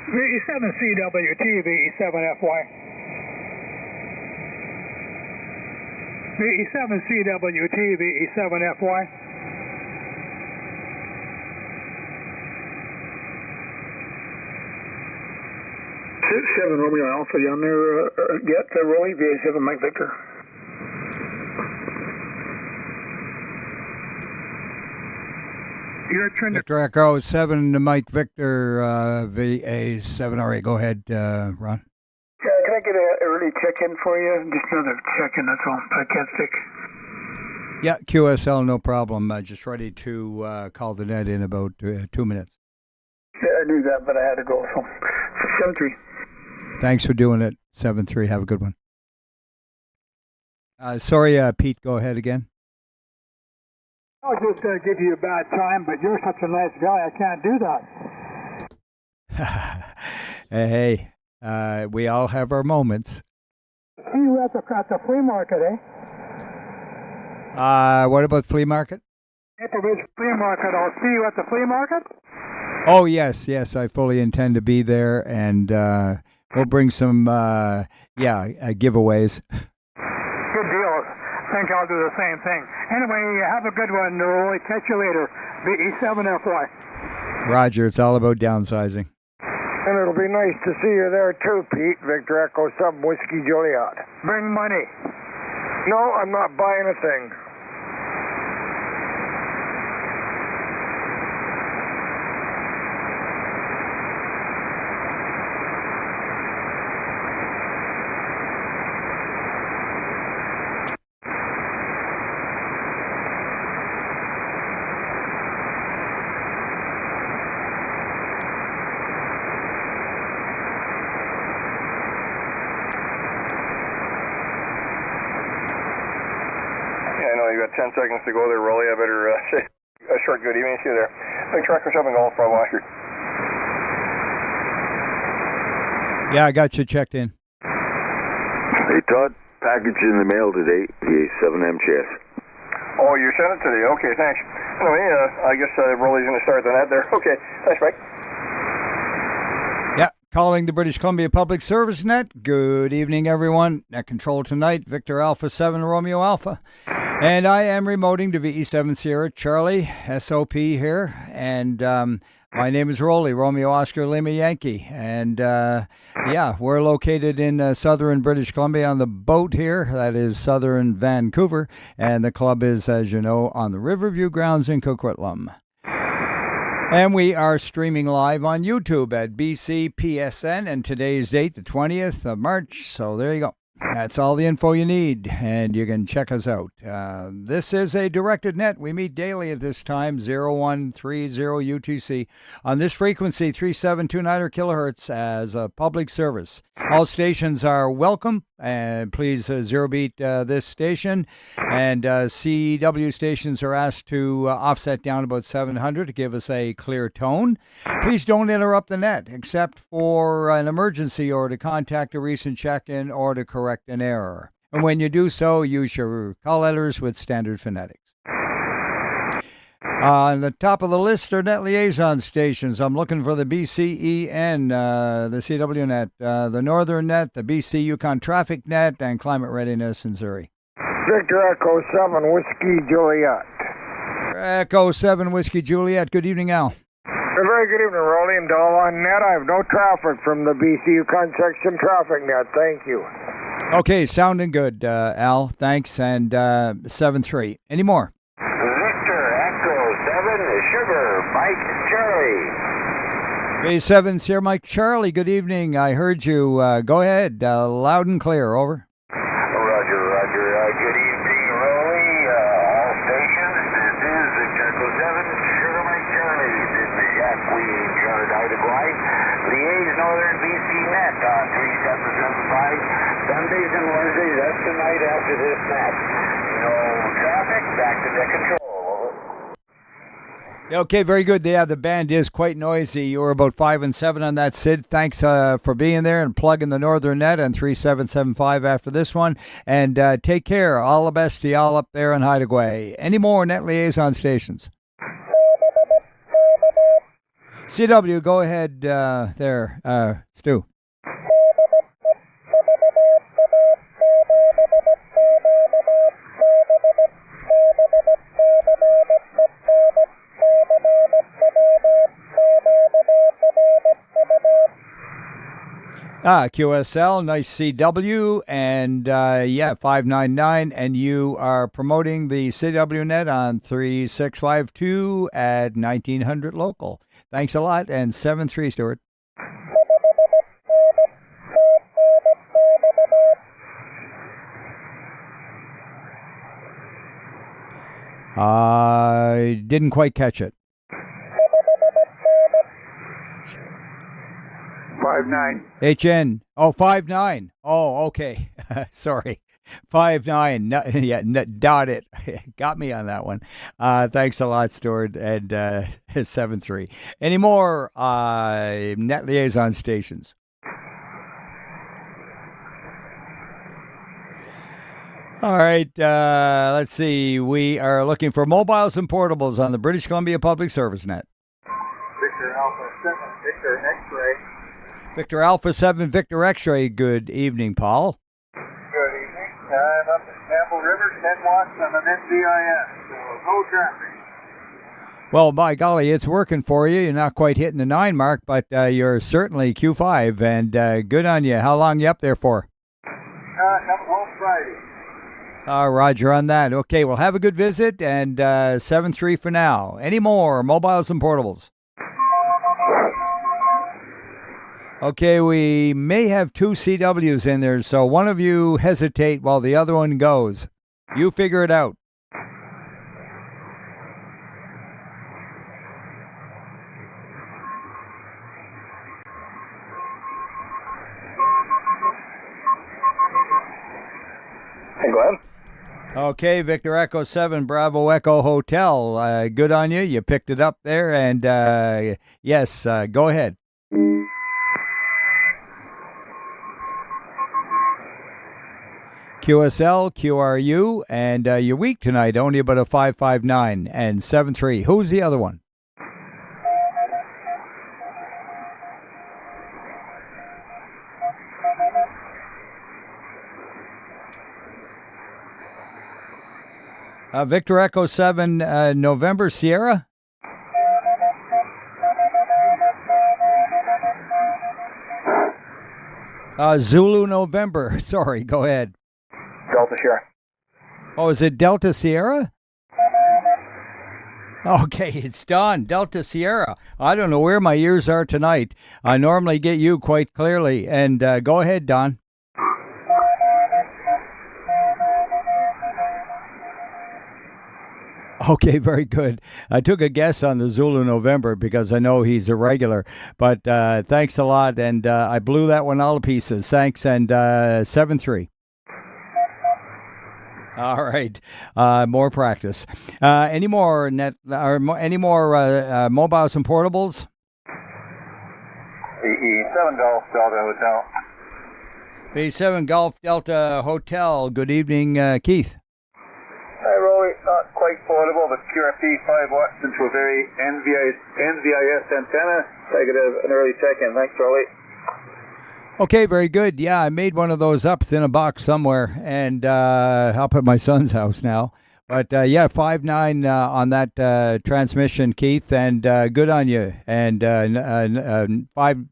VE7CWT, VE7FY. VE7CWT, VE7FY. Seven Romeo Alpha, you on there yet, Roly? VA7 Mike Victor. You're trying to... Victor Echo 7 to Mike Victor, VA7. All right, go ahead, Ron. Yeah, can I get an early check-in for you? Just another check-in, that's all. I can't stick. Yeah, QSL, no problem. Just ready to call the net in about 2 minutes. Yeah, I knew that, but I had to go, so 7-3. Thanks for doing it, 7-3. Have a good one. Sorry, Pete, go ahead again. I was just going to give you a bad time, but you're such a nice guy, I can't do that. Hey, we all have our moments. See you at the flea market, eh? What about flea market? Maple Ridge Flea Market. I'll see you at the flea market. Oh, yes, I fully intend to be there, and we'll bring some, giveaways. Good deal. I think I'll do the same thing. Anyway, have a good one, Roly. Catch you later. VE7FY. Roger, it's all about downsizing. And it'll be nice to see you there too, Pete. Victor Echo 7 Whiskey Juliet. Bring money. No, I'm not buying a thing. I know you got 10 seconds to go there, Roly. I better say a short good evening to you there. Big Trucker 7 Golf from Washington. Yeah, I got you checked in. Hey, Todd. Package in the mail today, the 7MCS. Oh, you sent it today? Okay, thanks. Anyway, I guess Roly's going to start the net there. Okay, thanks, Mike. Yeah, calling the British Columbia Public Service Net. Good evening, everyone. Net control tonight, Victor Alpha 7 Romeo Alpha. And I am remoting to VE7 Sierra Charlie, SOP here. And my name is Roly, Romeo Oscar Lima Yankee. And we're located in southern British Columbia on the boat here. That is southern Vancouver. And the club is, as you know, on the Riverview grounds in Coquitlam. And we are streaming live on YouTube at BCPSN. And today's date, the 20th of March. So there you go. That's all the info you need, and you can check us out. This is a directed net. We meet daily at this time, 0130 UTC, on this frequency, 3729 kilohertz, as a public service. All stations are welcome, and please zero beat this station. And CW stations are asked to offset down about 700 to give us a clear tone. Please don't interrupt the net, except for an emergency or to contact a recent check-in or to correct an error. And when you do so, use your call letters with standard phonetics. On the top of the list are net liaison stations. I'm looking for the BCEN, the CW net, the Northern net, the BC Yukon Traffic net, and Climate Readiness in Surrey. Victor Echo 7 Whiskey Juliet. Echo 7 Whiskey Juliet. Good evening, Al. A very good evening, Roly and Dall on net. I have no traffic from the BC Yukon section traffic net. Thank you. Okay, sounding good, Al. Thanks. And 7-3. Any more? Victor Echo 7 Sugar Mike Charlie. A7 Sierra Mike Charlie. Good evening. I heard you. Go ahead. Loud and clear. Over. Roger. Good evening, Roly. All stations. This is Victor Echo 7 Sugar Mike Charlie. This is the Queen Charlotte Idaguay. Liaise Northern BC net on 3775. Sundays and Wednesdays, that's the night after this net. No traffic, back to the control. Okay, very good. Yeah, the band is quite noisy. You were about 5 and 7 on that, Sid. Thanks for being there and plugging the Northern net on 3775 after this one. And take care. All the best to y'all up there in Hideaway. Any more net liaison stations? CW, go ahead there, Stu. QSL, nice CW, and 599, and you are promoting the CW net on 3652 at 1900 local. Thanks a lot, and 73, Stuart. I didn't quite catch it. 59. HN. Oh, 59. Oh, okay. Sorry. 59. No, dot it. Got me on that one. Thanks a lot, Stuart. And 7-3. Any more net liaison stations? All right. Let's see. We are looking for mobiles and portables on the British Columbia Public Service Net. Victor Alpha 7, Victor X-Ray. Victor Alpha 7, Victor X-Ray. Good evening, Paul. Good evening. I'm up at Campbell River, 10 watts on an NVIS, so no traffic. Well, by golly, it's working for you. You're not quite hitting the 9 mark, but you're certainly Q5, and good on you. How long you up there for? Coming home Friday. Roger on that. Okay, well, have a good visit, and 7-3 for now. Any more mobiles and portables? Okay, we may have 2 CWs in there, so one of you hesitate while the other one goes. You figure it out. Hey, Glenn. Okay, Victor Echo 7, Bravo Echo Hotel. Good on you. You picked it up there, and yes, go ahead. QSL, QRU, and you're weak tonight, only about a 559 and 7-3. Who's the other one? Victor Echo 7, November Sierra? Zulu November. Sorry, go ahead. Delta Sierra. Oh, is it Delta Sierra? Okay, it's done. Delta Sierra. I don't know where my ears are tonight. I normally get you quite clearly. And go ahead, Don. Okay, very good. I took a guess on the Zulu November because I know he's a regular. But thanks a lot, and I blew that one all to pieces. Thanks, and 7-3. All right, more practice. Any more any more mobiles and portables? E7 Golf Delta Hotel. B7 Golf Delta Hotel. Good evening, Keith. Hi, Roly. Not quite portable, but QRP 5 watts into a very NVIS antenna. I get an early check-in. Thanks, Roly. Okay, very good. Yeah, I made one of those up. It's in a box somewhere, and up at my son's house now. But 5.9 on that transmission, Keith, and good on you. And 5,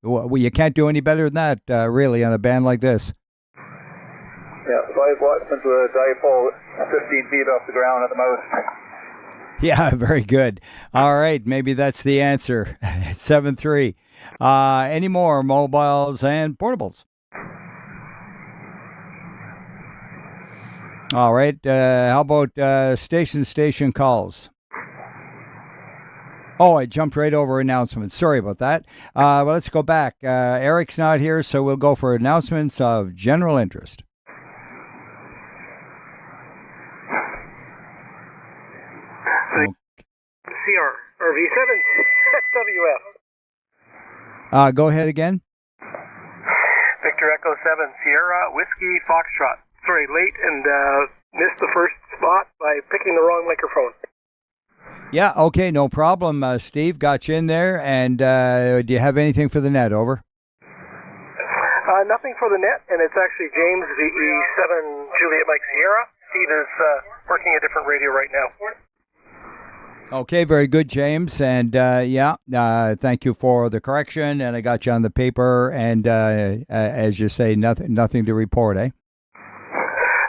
well, you can't do any better than that, really, on a band like this. Yeah, 5 watts into a dipole, 15 feet off the ground at the most. Yeah, very good. All right, maybe that's the answer. 7-3. Any more mobiles and portables? All right. How about station calls? Oh, I jumped right over announcements. Sorry about that. Well, let's go back. Eric's not here, so we'll go for announcements of general interest. CR, or V7, WF. Go ahead again. Victor Echo 7, Sierra, Whiskey, Foxtrot. Sorry, late and missed the first spot by picking the wrong microphone. Yeah, okay, no problem. Steve, got you in there. And do you have anything for the net? Over. Nothing for the net, and it's actually James, VE7 Juliet Mike Sierra. Steve is working a different radio right now. Okay, very good, James. And thank you for the correction. And I got you on the paper. And as you say, nothing to report, eh?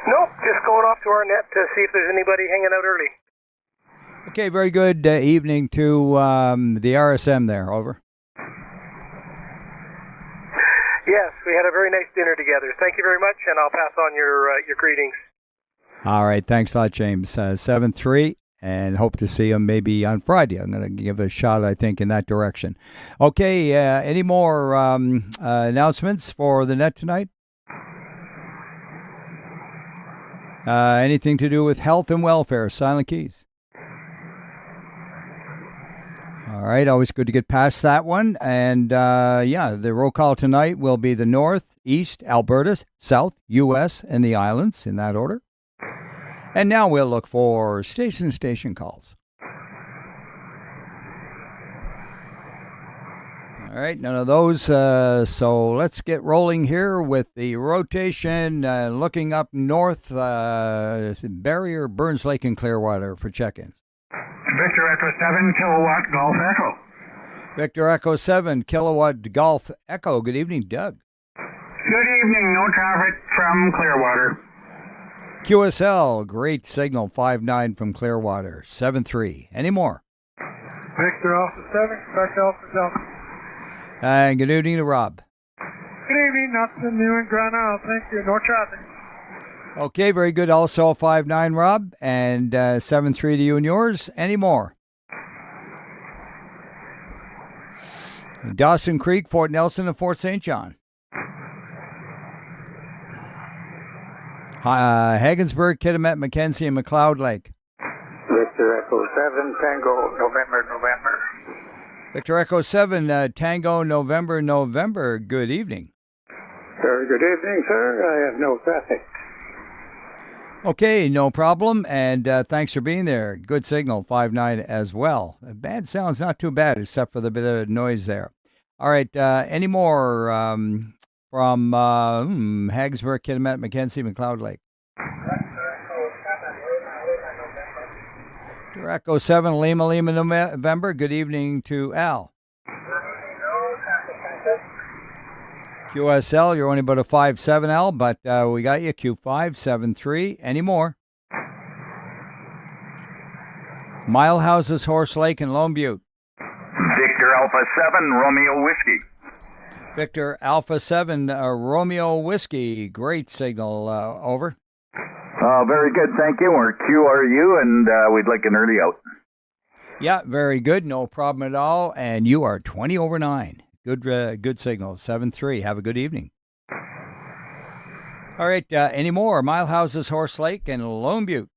Nope, just going off to our net to see if there's anybody hanging out early. Okay, very good evening to the RSM there. Over. Yes, we had a very nice dinner together. Thank you very much, and I'll pass on your greetings. All right, thanks a lot, James. 7-3, and hope to see him maybe on Friday. I'm going to give a shot, I think, in that direction. Okay, any more announcements for the net tonight? Anything to do with health and welfare? Silent Keys. All right, always good to get past that one. And, the roll call tonight will be the North, East, Alberta, South, U.S., and the islands, in that order. And now we'll look for station calls. All right, none of those. So let's get rolling here with the rotation, looking up north, Barrier, Burns Lake, and Clearwater for check-ins. Victor Echo 7, Kilowatt Golf Echo. Victor Echo 7, Kilowatt Golf Echo. Good evening, Doug. Good evening, no traffic from Clearwater. QSL, great signal, 5-9 from Clearwater, 7-3. Any more? Victor Alpha 7, Quebec Alpha Delta. And good evening to Rob. Good evening, nothing new in Grand Isle, thank you, no traffic. Okay, very good. Also 5-9, Rob, and 7-3 to you and yours. Any more? Dawson Creek, Fort Nelson, and Fort St. John. Haggensburg, Kitimat, Mackenzie, and McLeod Lake. Victor Echo 7, Tango, November. Victor Echo 7, Tango, November. Good evening. Very good evening, sir. I have no traffic. Okay, no problem, and thanks for being there. Good signal, 5-9 as well. Bad sound's not too bad, except for the bit of noise there. All right, any more from Hagsburg, Kitimat, Mackenzie, McLeod Lake? Echo 7, Lima, November. Good evening to Al. QSL, you're only about a 5-7, Al, but we got you. Q5, 7-3. Any more? Milehouses, Horse Lake, and Lone Butte. Victor Alpha 7, Romeo Whiskey. Victor Alpha 7, Romeo Whiskey. Great signal. Over. Very good, thank you. We're QRU, and we'd like an early out. Yeah, very good. No problem at all. And you are 20 over 9. Good signal. 7-3. Have a good evening. All right, any more? Milehouses, Horse Lake, and Lone Butte.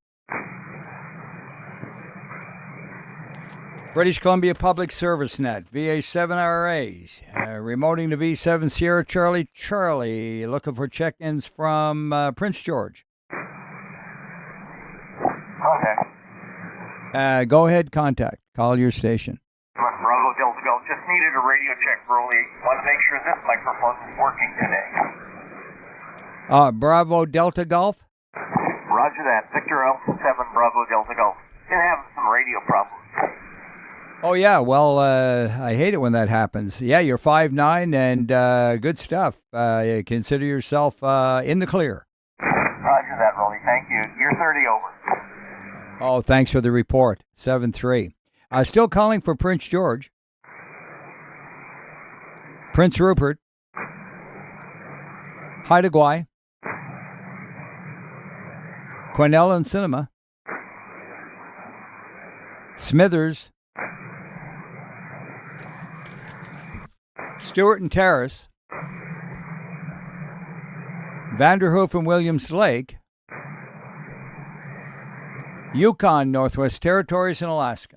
British Columbia Public Service Net, VA7RAs, remoting to V7 Sierra Charlie, looking for check-ins from Prince George. Okay. Go ahead, contact. Call your station. Bravo Delta Golf, just needed a radio check, Roly. Want to make sure this microphone is working today. Bravo Delta Golf? Roger that. Victor Alpha 7, Bravo Delta Golf. Been having some radio problems. Oh, yeah. Well, I hate it when that happens. Yeah, you're 5'9", and good stuff. Consider yourself in the clear. Roger that, Roly. Thank you. You're 30 over. Oh, thanks for the report. 7-3. Still calling for Prince George. Prince Rupert. Haida Gwaii. Quesnel and Cinema. Smithers. Stewart and Terrace. Vanderhoof and Williams Lake. Yukon, Northwest Territories, and Alaska.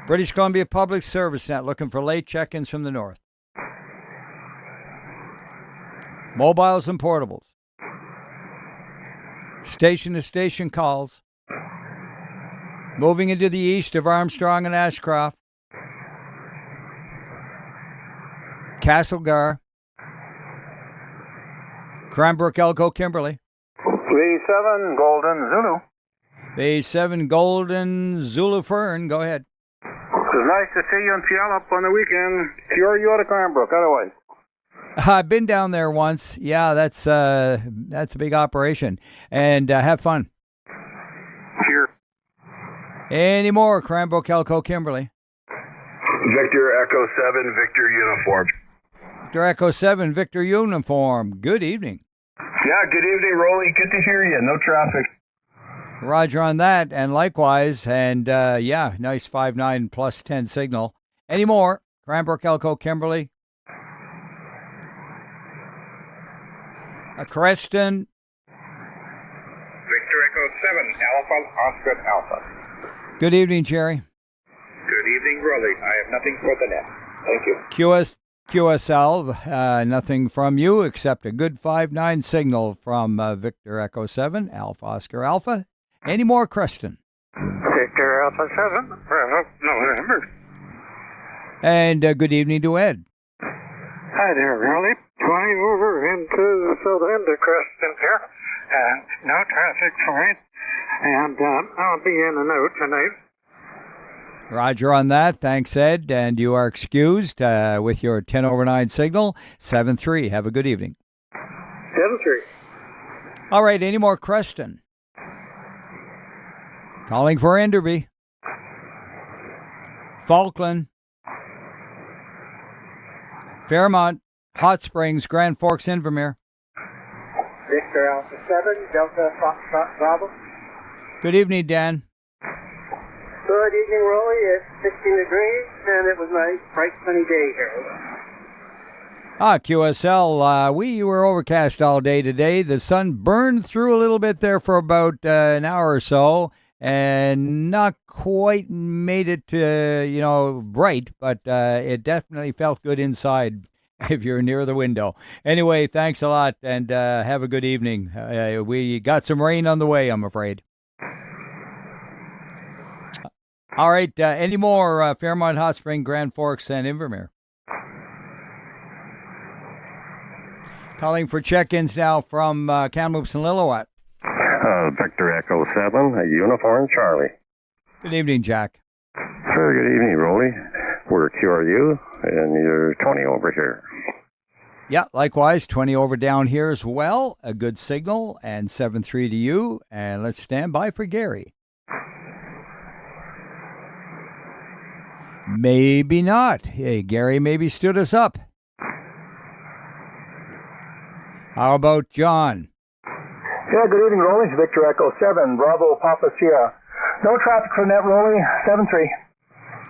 British Columbia Public Service Net, looking for late check-ins from the north. Mobiles and portables. Station-to-station calls. Moving into the east of Armstrong and Ashcroft. Castlegar. Cranbrook, Elko, Kimberley. V7 Golden Zulu. B7 Golden Zulu Fern. Go ahead. It was nice to see you in Puyallup on the weekend. Cure you out of Cranbrook, otherwise. I've been down there once. Yeah, that's a big operation. And have fun. Sure. Any more? Cranbrook, Elko, Kimberley. Victor Echo 7, Victor Uniform. Victor Echo 7, Victor Uniform. Good evening. Yeah, good evening, Roly. Good to hear you. No traffic. Roger on that, and likewise. And yeah, nice 5.9 plus 10 signal. Any more? Cranbrook, Elko, Kimberley. Creston. Victor Echo 7, Alpha, Oscar Alpha. Good evening, Jerry. Good evening, Roly. I have nothing for the net. Thank you. QSL, nothing from you except a good 5.9 signal from Victor Echo 7, Alpha Oscar Alpha. Any more, Creston? Victor Alpha 7, November. And good evening to Ed. Hi there, Roly. 20 over into the south end of Creston here. No traffic for it. And I'll be in and out tonight. Roger on that. Thanks, Ed. And you are excused with your 10 over 9 signal. 7-3. Have a good evening. 7-3. All right. Any more, Creston? Calling for Enderby. Falkland. Fairmont. Hot Springs. Grand Forks, Invermere. Victor Alpha 7, Delta Foxtrot Bravo. Good evening, Dan. Good evening, Roly. It's 16 degrees, and it was a nice, bright, sunny day here. QSL, we were overcast all day today. The sun burned through a little bit there for about an hour or so, and not quite made it bright, but it definitely felt good inside if you're near the window. Anyway, thanks a lot, and have a good evening. We got some rain on the way, I'm afraid. All right, any more Fairmont, Hot Spring, Grand Forks, and Invermere? Calling for check-ins now from Kamloops and Lillooet. Victor Echo 7, Uniform Charlie. Good evening, Jack. Very good evening, Roly. We're QRU, and you're 20 over here. Yeah, likewise, 20 over down here as well. A good signal, and 7-3 to you. And let's stand by for Gary. Maybe not. Hey, Gary maybe stood us up. How about John? Yeah, good evening, Roly. Victor Echo 7, Bravo, Papa Sierra. No traffic for net, Roly. 7-3.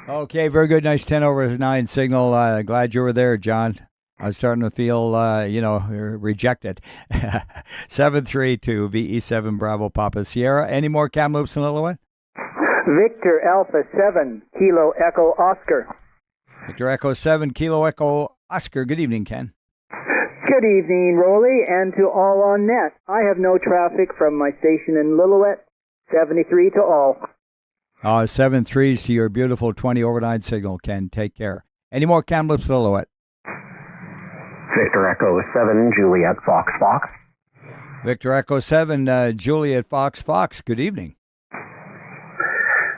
Okay, very good. Nice 10 over 9 signal. Glad you were there, John. I was starting to feel, rejected. 7-3 to VE7, Bravo, Papa Sierra. Any more Kamloops and Lillooet? Victor Alpha 7, Kilo Echo Oscar. Victor Echo 7, Kilo Echo Oscar. Good evening, Ken. Good evening, Roly, and to all on net. I have no traffic from my station in Lillooet. 73 to all. 7-3s to your beautiful 20 over 9 signal, Ken. Take care. Any more Kamloops, Lillooet? Victor Echo 7, Juliet Fox Fox. Victor Echo 7, Juliet Fox Fox. Good evening.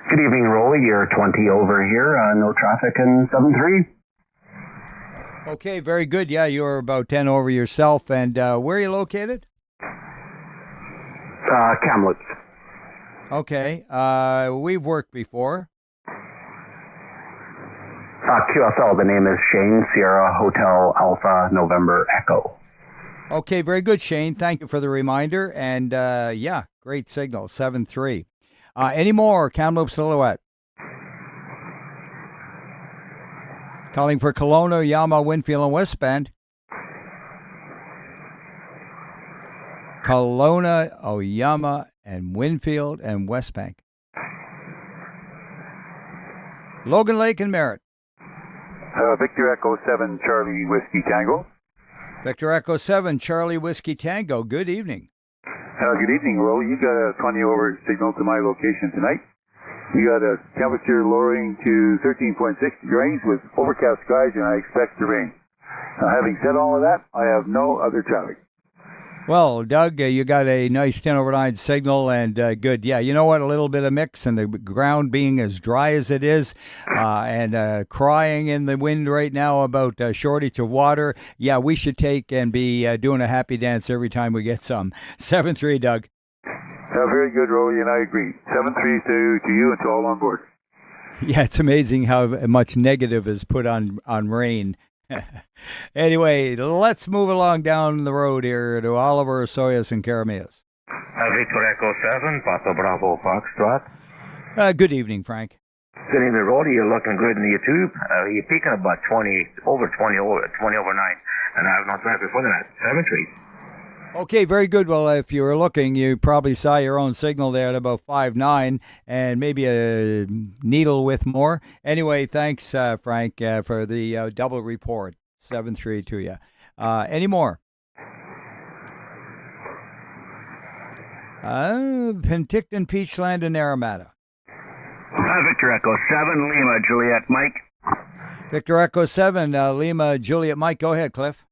Good evening, Roly. You're 20 over here. No traffic in 7-3. Okay, very good. Yeah, you're about 10 over yourself. And where are you located? Kamloops. Okay. We've worked before. QSL, the name is Shane, Sierra Hotel Alpha November Echo. Okay, very good, Shane. Thank you for the reminder. And yeah, great signal, 7-3. Any more Kamloops, Lillooet? Calling for Kelowna, Yama, Winfield, and West Bend. Kelowna, Oyama, and Winfield, and West Bank. Logan Lake and Merritt. Victor Echo 7, Charlie Whiskey Tango. Victor Echo 7, Charlie Whiskey Tango. Good evening. Good evening, Roly. You got a 20 over signal to my location tonight. We got a temperature lowering to 13.6 degrees with overcast skies, and I expect to rain. Now, having said all of that, I have no other traffic. Well, Doug, you got a nice 10 over 9 signal, and good. Yeah, you know what? A little bit of mix, and the ground being as dry as it is, and crying in the wind right now about shortage of water. Yeah, we should take and be doing a happy dance every time we get some. 7-3, Doug. Very good, Roly, and I agree. 7-3 to you and to all on board. Yeah, it's amazing how much negative is put on rain. Anyway, let's move along down the road here to Oliver, Soyuz, and Karamias. Victor Echo 7, Papa Bravo Foxtrot. Good evening, Frank. Good evening, Roly. You're looking good in the YouTube. You're peaking about 20 over 9, and I have no traffic for that. 7-3. Okay, very good. Well, if you were looking, you probably saw your own signal there at about 5.9 and maybe a needle with more. Anyway, thanks, Frank, for the double report. 7-3 to you. Any more? Penticton, Peachland, and Naramata. Victor Echo 7, Lima, Juliet, Mike. Victor Echo 7, Lima, Juliet, Mike. Go ahead, Cliff.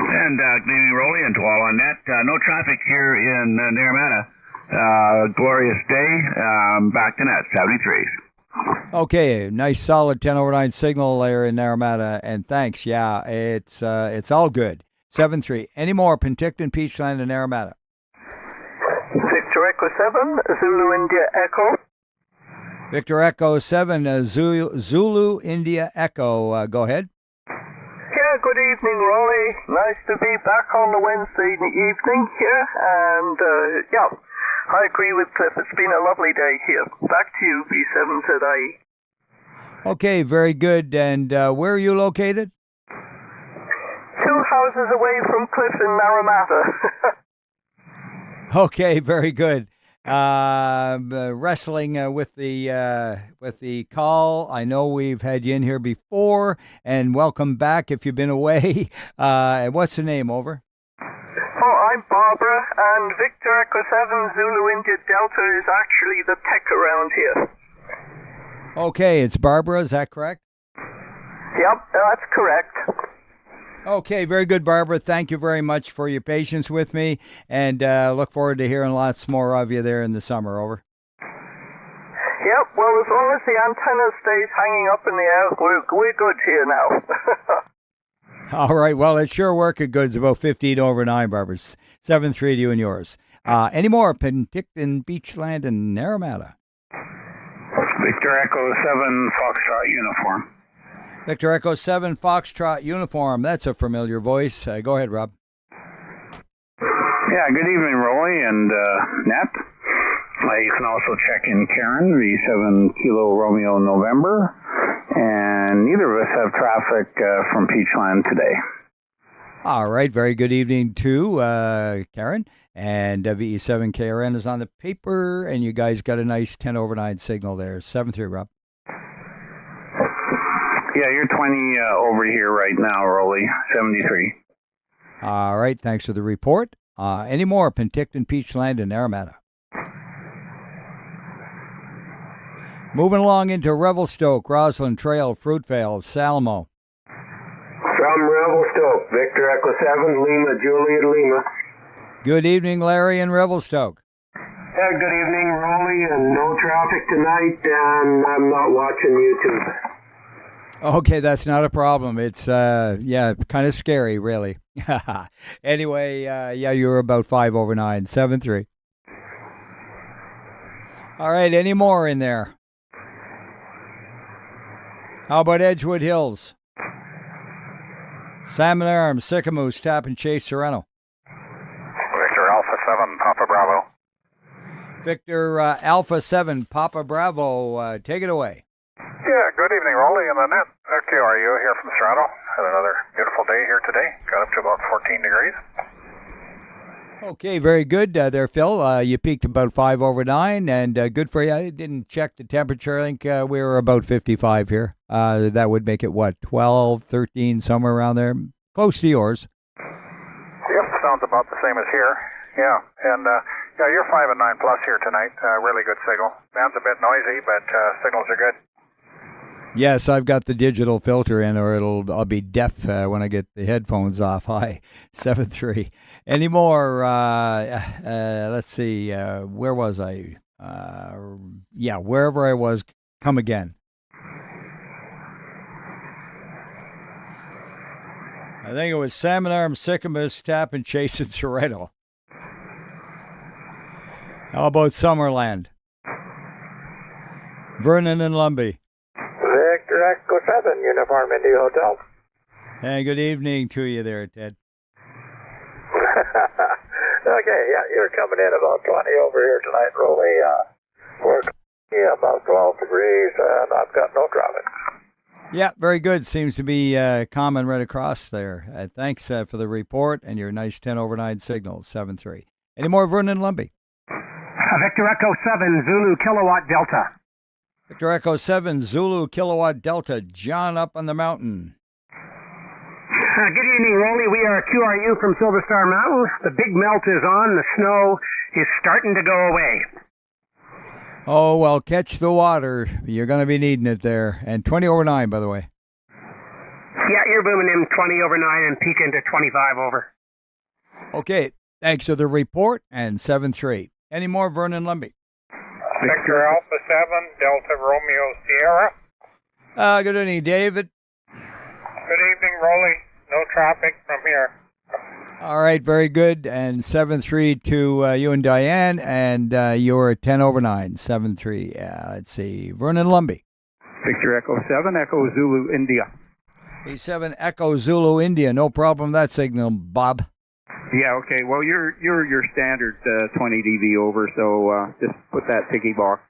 And good evening, Roly, and to all on net. No traffic here in Naramata. Glorious day. Back to net, 73. Okay, nice solid 10 over 9 signal there in Naramata, and thanks. Yeah, it's all good. 7-3. Any more? Penticton, Peachland, and Naramata. Victor Echo 7, Zulu India Echo. Victor Echo 7, Zulu India Echo. Go ahead. Yeah, good evening, Roly. Nice to be back on the Wednesday evening here, and yeah, I agree with Cliff. It's been a lovely day here. Back to you, B7 today. Okay, very good. And where are you located? 2 houses away from Cliff in Naramata. Okay, very good. Wrestling with the call. I know we've had you in here before, and welcome back if you've been away. What's the name? Over. Oh, I'm Barbara, and Victor Echo 7 Zulu India Delta is actually the tech around here. Okay, it's Barbara. Is that correct? Yep, that's correct. Okay, very good, Barbara. Thank you very much for your patience with me, and look forward to hearing lots more of you there in the summer. Over. Yep, well, as long as the antenna stays hanging up in the air, we're good here now. All right, well, it's sure working good. It's about 15 over 9, Barbara. 7-3 to you and yours. Any more? Penticton, Beachland, and Naramata. Victor Echo 7, Foxtrot Uniform. Victor Echo 7, Foxtrot Uniform. That's a familiar voice. Go ahead, Rob. Yeah, good evening, Roly and Net. You can also check in Karen, V7 Kilo Romeo November. And neither of us have traffic from Peachland today. All right, very good evening to Karen. And VE7 KRN is on the paper, and you guys got a nice 10 over 9 signal there. 7-3, Rob. Yeah, you're 20 over here right now, Roly. 73. All right, thanks for the report. Any more? Penticton, Peachland, and Naramata. Moving along into Revelstoke, Roslyn Trail, Fruitvale, Salmo. From Revelstoke, Victor Echo 7, Lima, Juliet, Lima. Good evening, Larry in Revelstoke. Yeah, good evening, Roly, and no traffic tonight, and I'm not watching YouTube. Okay, that's not a problem. It's, kind of scary, really. Anyway, you were about 5 over 9, 7-3. All right, any more in there? How about Edgewood Hills? Salmon Arms, Sycamoose, Tap and Chase, Sereno. Victor Alpha 7, Papa Bravo. Victor Alpha 7, Papa Bravo. Take it away. Yeah, good evening, Roly and the net. QRU here from Serrano. Had another beautiful day here today. Got up to about 14 degrees. Okay, very good there, Phil. You peaked about 5 over 9, and good for you. I didn't check the temperature. I think we were about 55 here. That would make it, 12, 13, somewhere around there. Close to yours. Yep, sounds about the same as here. Yeah, and Yeah, you're 5 and 9 plus here tonight. Really good signal. Band's a bit noisy, but signals are good. Yes, I've got the digital filter in, or I'll be deaf when I get the headphones off. Hi, 7-3. Any more? Let's see. Where was I? Yeah, wherever I was, come again. I think it was Salmon Arm, Sycamus, Tappan, Chase, and Soretto. How about Summerland? Vernon and Lumbee. Victor Echo 7, Uniform Indy Hotel. Hey, good evening to you there, Ted. Okay, yeah, you're coming in about 20 over here tonight, Roly. We're about 12 degrees, and I've got no traffic. Yeah, very good. Seems to be common right across there. Thanks for the report and your nice 10 over 9 signal, 7-3. Any more, Vernon Lumbee? Victor Echo 7, Zulu Kilowatt Delta. Victor Echo 7, Zulu Kilowatt Delta. John up on the mountain. Good evening, Roly. We are QRU from Silver Star Mountain. The big melt is on. The snow is starting to go away. Oh, well, catch the water. You're going to be needing it there. And 20 over 9, by the way. Yeah, you're booming in 20 over 9 and peaking to 25 over. Okay, thanks for the report, and 7-3. Any more, Vernon Lumbee? Victor Alpha 7, Delta Romeo Sierra. Good evening, David. Good evening, Roly. No traffic from here. All right, very good. And 7-3 to you and Diane, and you're 10 over 9, 7-3. Let's see, Vernon Lumbee. Victor Echo 7, Echo Zulu India. E7 Echo Zulu India. No problem that signal, Bob. Yeah, okay. Well, you're your standard 20 dB over, so just put that piggy box.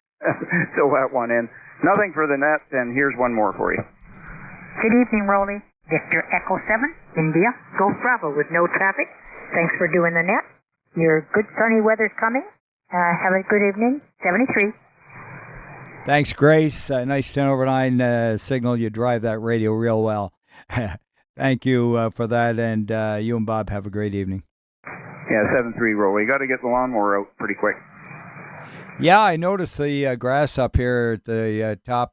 Fill that one in. Nothing for the net, and here's one more for you. Good evening, Roly. Victor Echo 7, India, Golf Bravo with no traffic. Thanks for doing the net. Your good sunny weather's coming. Have a good evening. 73. Thanks, Grace. Nice 10 over 9 signal. You drive that radio real well. Thank you for that, and you and Bob have a great evening. Yeah, 7-3 roll. You got to get the lawnmower out pretty quick. Yeah, I noticed the grass up here at the top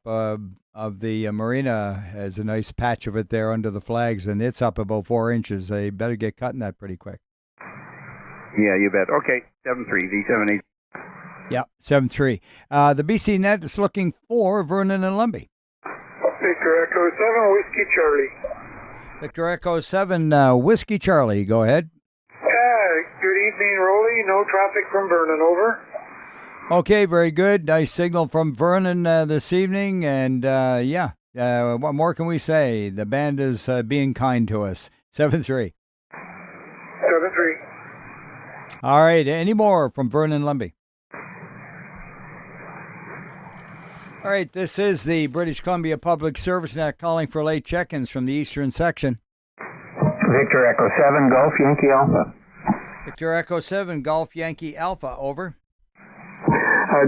of the marina has a nice patch of it there under the flags, and it's up about 4 inches. They better get cutting that pretty quick. Yeah, you bet. Okay, 7-3, V78. Yeah, 7-3. The BC Net is looking for Vernon and Lumbee. Victor Echo 7, Whiskey Charlie. Victor Echo 7, Whiskey Charlie. Go ahead. Good evening, Roly. No traffic from Vernon, over. Okay, very good. Nice signal from Vernon this evening. And, what more can we say? The band is being kind to us. 7-3. 7-3. All right. Any more from Vernon Lumbee? All right. This is the British Columbia Public Service Net calling for late check-ins from the eastern section. Victor Echo 7, Golf Yankee Alpha. Victor Echo 7, Golf Yankee Alpha. Over.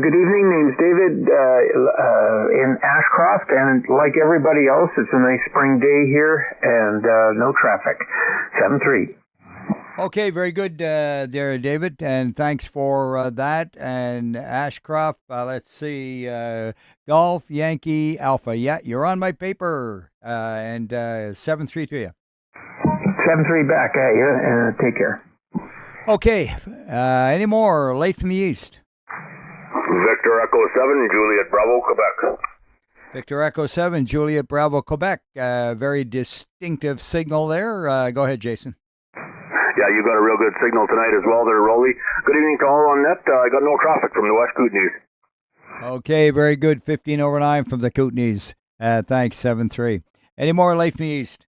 Good evening. Name's David in Ashcroft, and like everybody else, it's a nice spring day here, and no traffic. 7-3. Okay, very good there, David, and thanks for that. And Ashcroft, let's see, Golf Yankee Alpha. Yeah, you're on my paper, and 7-3 to you. 7-3 back at you, and take care. Okay, any more late from the east? Victor Echo 7, Juliet Bravo, Quebec. Victor Echo 7, Juliet Bravo, Quebec. Very distinctive signal there. Go ahead, Jason. Yeah, you got a real good signal tonight as well there, Roly. Good evening to all on net. I got no traffic from the West Kootenays. Okay, very good. 15 over 9 from the Kootenays. Thanks, 7-3. Any more late from the east?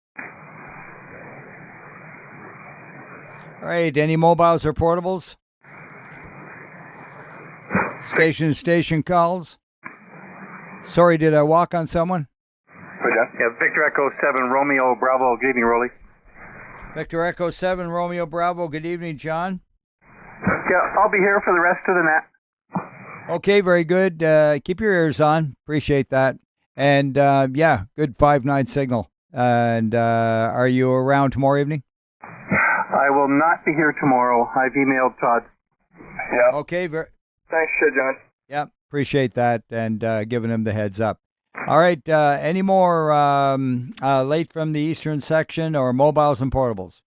All right, any mobiles or portables? Station calls. Sorry, did I walk on someone? Yeah, Victor Echo 7, Romeo Bravo. Good evening, Roly. Victor Echo 7, Romeo Bravo. Good evening, John. Yeah, I'll be here for the rest of the net. Okay, very good. Keep your ears on. Appreciate that. And, good 5-9 signal. And are you around tomorrow evening? I will not be here tomorrow. I've emailed Todd. Yeah. Okay. Thanks, John. Yeah, appreciate that and giving him the heads up. All right. Any more late from the eastern section or mobiles and portables?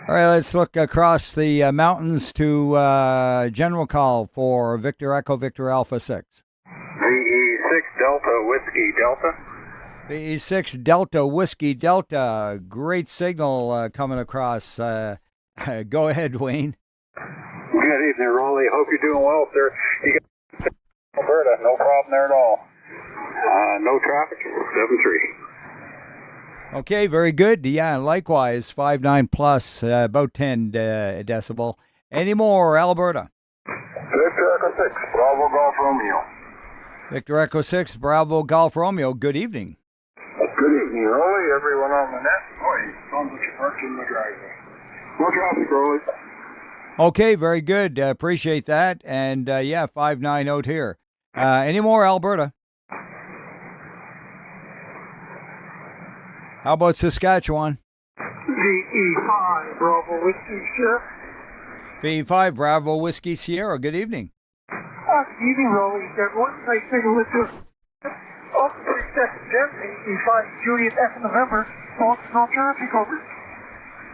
All right, let's look across the mountains to general call for Victor Echo, Victor Alpha 6. VE6 Delta Whiskey Delta. VE6 Delta Whiskey Delta. Great signal coming across. Go ahead, Wayne. Good evening, Roly. Hope you're doing well, sir. You got Alberta, no problem there at all. No traffic, 7-3. Okay, very good. Yeah, likewise, 5.9 plus, about 10 decibel. Any more, Alberta? Victor Echo 6, Bravo Golf Romeo. Victor Echo 6, Bravo Golf Romeo. Good evening. Good evening, Roly. Everyone on the net. Boy, sounds like you're parked in the driveway. No traffic, Roly. Okay, very good. Appreciate that. And yeah, 5.9 out here. Any more, Alberta? How about Saskatchewan? VE5 Bravo Whiskey Sierra. VE5 Bravo Whiskey Sierra. Good evening. Good evening, Roly. Everyone, nice signal with you. Oh, 32nd Jet, VE5 Juliet F November. No traffic over.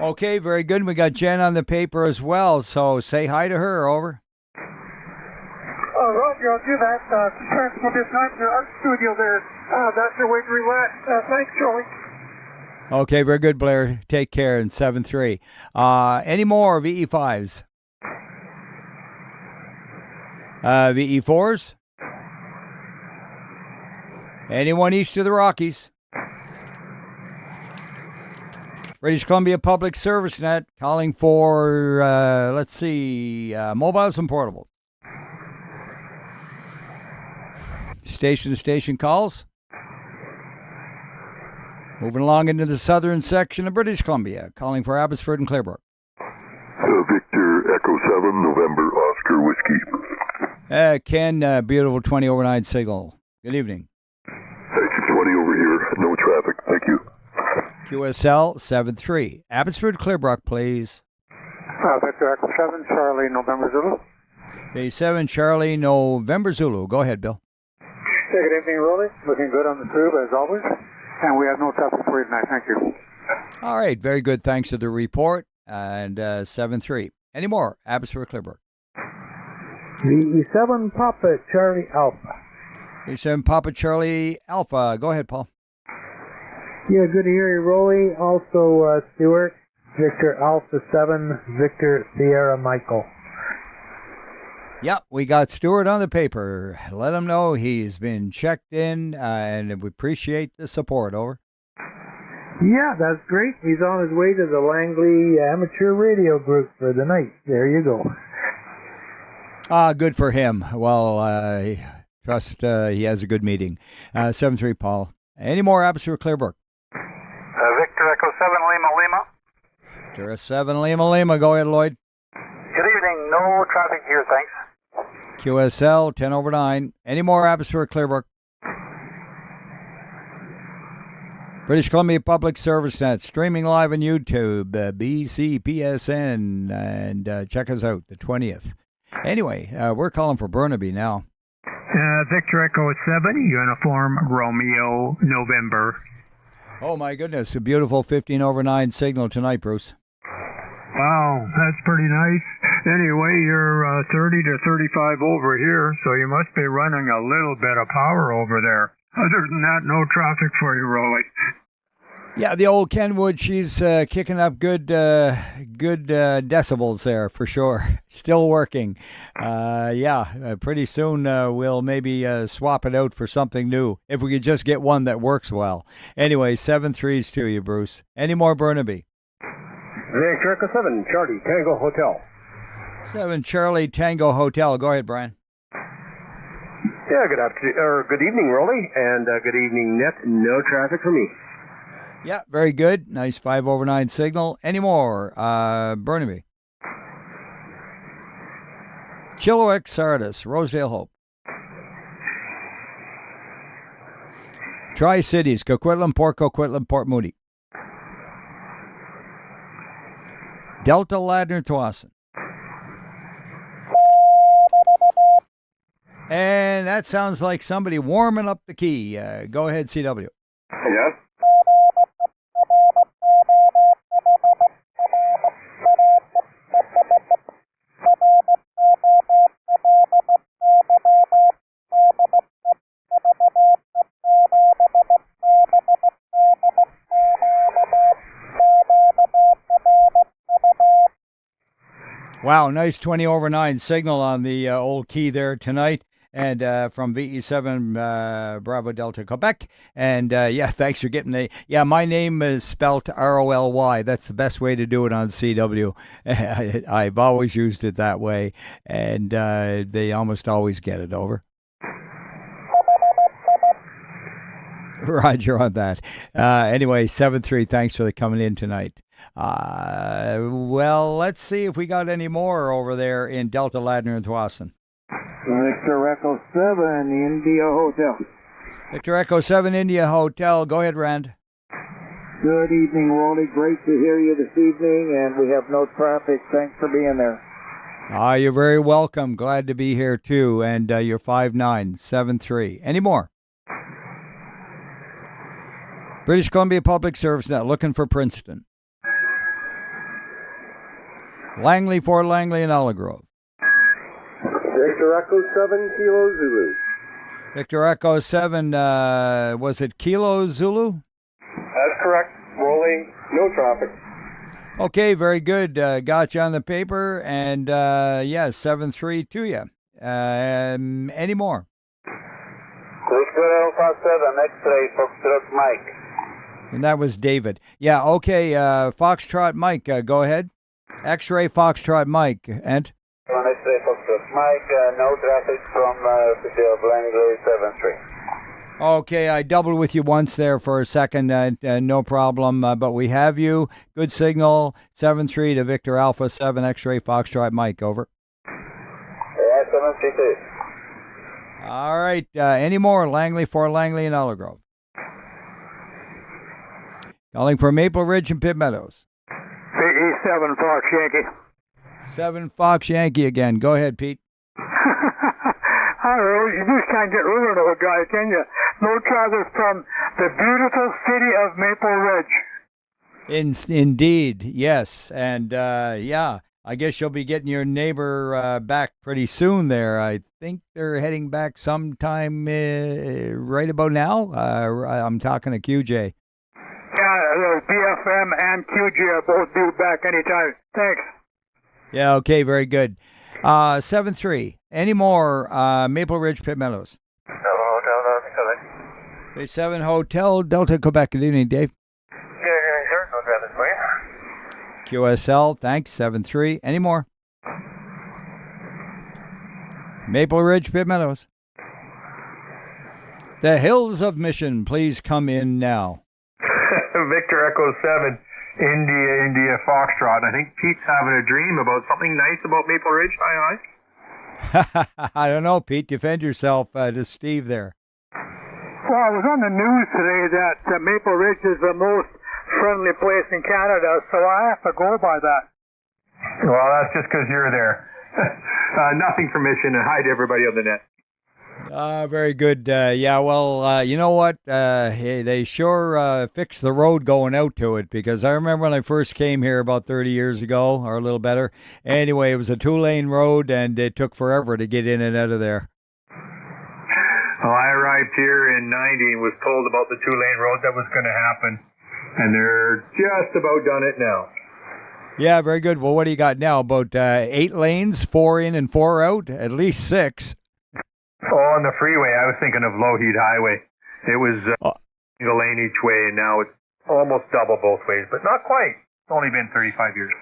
Okay, very good. We got Jen on the paper as well, so say hi to her. Over. Roger, I'll do that. Transfer this time to our studio there. That's your way to relax. Thanks, Joey. Okay, very good, Blair. Take care in 7-3. Any more VE5s? VE4s? Anyone east of the Rockies? British Columbia Public Service Net calling for, let's see, mobiles and portables. Station-to-station calls. Moving along into the southern section of British Columbia, calling for Abbotsford and Clearbrook. Victor Echo 7, November Oscar Whiskey. Ken, beautiful 20 over 9 signal. Good evening. Section 20 over here, no traffic, thank you. QSL 7-3. Abbotsford, Clearbrook, please. Victor Echo 7, Charlie, November Zulu. A7, Charlie, November Zulu. Go ahead, Bill. Hey, good evening, Roly. Looking good on the tube, as always. And we have no traffic for you tonight. Thank you. All right. Very good. Thanks to the report. And 7-3. Any more? Abbotsford, Clearbrook. VE7 Papa Charlie Alpha. VE7 Papa Charlie Alpha. Go ahead, Paul. Yeah, good to hear you, Roly. Also, Stuart, Victor Alpha 7, Victor Sierra Michael. Yep, we got Stuart on the paper. Let him know he's been checked in, and we appreciate the support. Over. Yeah, that's great. He's on his way to the Langley Amateur Radio Group for the night. There you go. Good for him. Well, I trust he has a good meeting. 7-3, Paul. Any more Abbotsford, Clearbrook? Victor Echo 7, Lima Lima. Victor 7, Lima Lima. Go ahead, Lloyd. Good evening, no traffic here, thanks. QSL 10 over 9. Any more Abbotsford, Clearbrook? British Columbia Public Service Net, streaming live on YouTube, BCPSN, and check us out, the 20th. Anyway, we're calling for Burnaby now. Victor Echo 7, Uniform Romeo, November. Oh, my goodness, a beautiful 15 over 9 signal tonight, Bruce. Wow, that's pretty nice. Anyway, you're 30 to 35 over here, so you must be running a little bit of power over there. Other than that, no traffic for you, Roly. Yeah, the old Kenwood, she's kicking up good decibels there for sure. Still working. Pretty soon we'll maybe swap it out for something new if we could just get one that works well. Anyway, 7-3s to you, Bruce. Any more Burnaby? Victor Echo 7, Charlie, Tango Hotel. 7 Charlie Tango Hotel. Go ahead, Brian. Yeah, good evening, Roly, and good evening, Net. No traffic for me. Yeah, very good. Nice 5 over 9 signal. Any more? Burnaby. Chilliwack, Sardis, Rosedale, Hope. Tri-Cities, Coquitlam, Port Coquitlam, Port Moody. Delta Ladner Twassen. And that sounds like somebody warming up the key. Go ahead, CW. Yes. Wow, nice 20 over 9 signal on the old key there tonight. And from VE7 Bravo Delta Quebec. And yeah, thanks for getting the... Yeah, my name is spelt ROLY. That's the best way to do it on CW. I've always used it that way. And they almost always get it over. Roger on that. Anyway, 7-3, thanks for coming in tonight. Well, let's see if we got any more over there in Delta Ladner and Twassen. Victor Echo 7, India Hotel. Victor Echo 7, India Hotel. Go ahead, Rand. Good evening, Roly. Great to hear you this evening, and we have no traffic. Thanks for being there. You're very welcome. Glad to be here, too. And you're 5973. Any more? British Columbia Public Service Net, looking for Princeton. Langley, Fort Langley, and Olive Grove. Victor Echo 7, Kilo Zulu. Victor Echo 7, was it Kilo Zulu? That's correct. Rolling, no traffic. Okay, very good. Got you on the paper, and yeah, 7-3 to you. Any more? Victor Alpha 7, X-ray, Foxtrot Mike. And that was David. Yeah, okay, Foxtrot Mike, go ahead. X-ray Foxtrot Mike, and? On X-ray Foxtrot Mike, no traffic from Langley 7-3. Okay, I doubled with you once there for a second, no problem, but we have you. Good signal, 7-3 to Victor Alpha 7, X-ray Foxtrot Mike, over. Yeah, 7-3. All right, any more? Langley, Fort Langley, and Olive Grove. Calling for Maple Ridge and Pitt Meadows. PE7 Fox Yankee. 7 Fox Yankee again. Go ahead, Pete. Hi, Rose. You just can't get rid of those guys, can you? No traffic from the beautiful city of Maple Ridge. Indeed, yes. And yeah, I guess you'll be getting your neighbor back pretty soon there. I think they're heading back sometime right about now. I'm talking to QJ. Yeah, BFM and QG are both due back anytime. Thanks. Yeah, okay, very good. 7-3. Any more Maple Ridge, Pitt Meadows? 7 Hotel, Delta Quebec. 7 Hotel, Delta Quebec. Good evening, Dave. Good evening, sir. No traffic for you. QSL, thanks. 7-3. Any more? Maple Ridge, Pitt Meadows. The Hills of Mission, please come in now. Victor Echo 7, India Foxtrot. I think Pete's having a dream about something nice about Maple Ridge. Hi. I don't know, Pete. Defend yourself to Steve there. Well, it was on the news today that Maple Ridge is the most friendly place in Canada, so I have to go by that. Well, that's just because you're there. Nothing for Mission, and hi to everybody on the net. Very good. Yeah, well, you know what? Hey, they sure fixed the road going out to it, because I remember when I first came here about 30 years ago, or a little better. Anyway, it was a 2-lane road, and it took forever to get in and out of there. Well, I arrived here in 90 and was told about the 2-lane road that was going to happen, and they're just about done it now. Yeah, very good. Well, what do you got now? About 8 lanes, 4 in and 4 out? At least 6. Oh, on the freeway, I was thinking of Lougheed Highway. It was a lane each way, and now it's almost double both ways, but not quite. It's only been 35 years.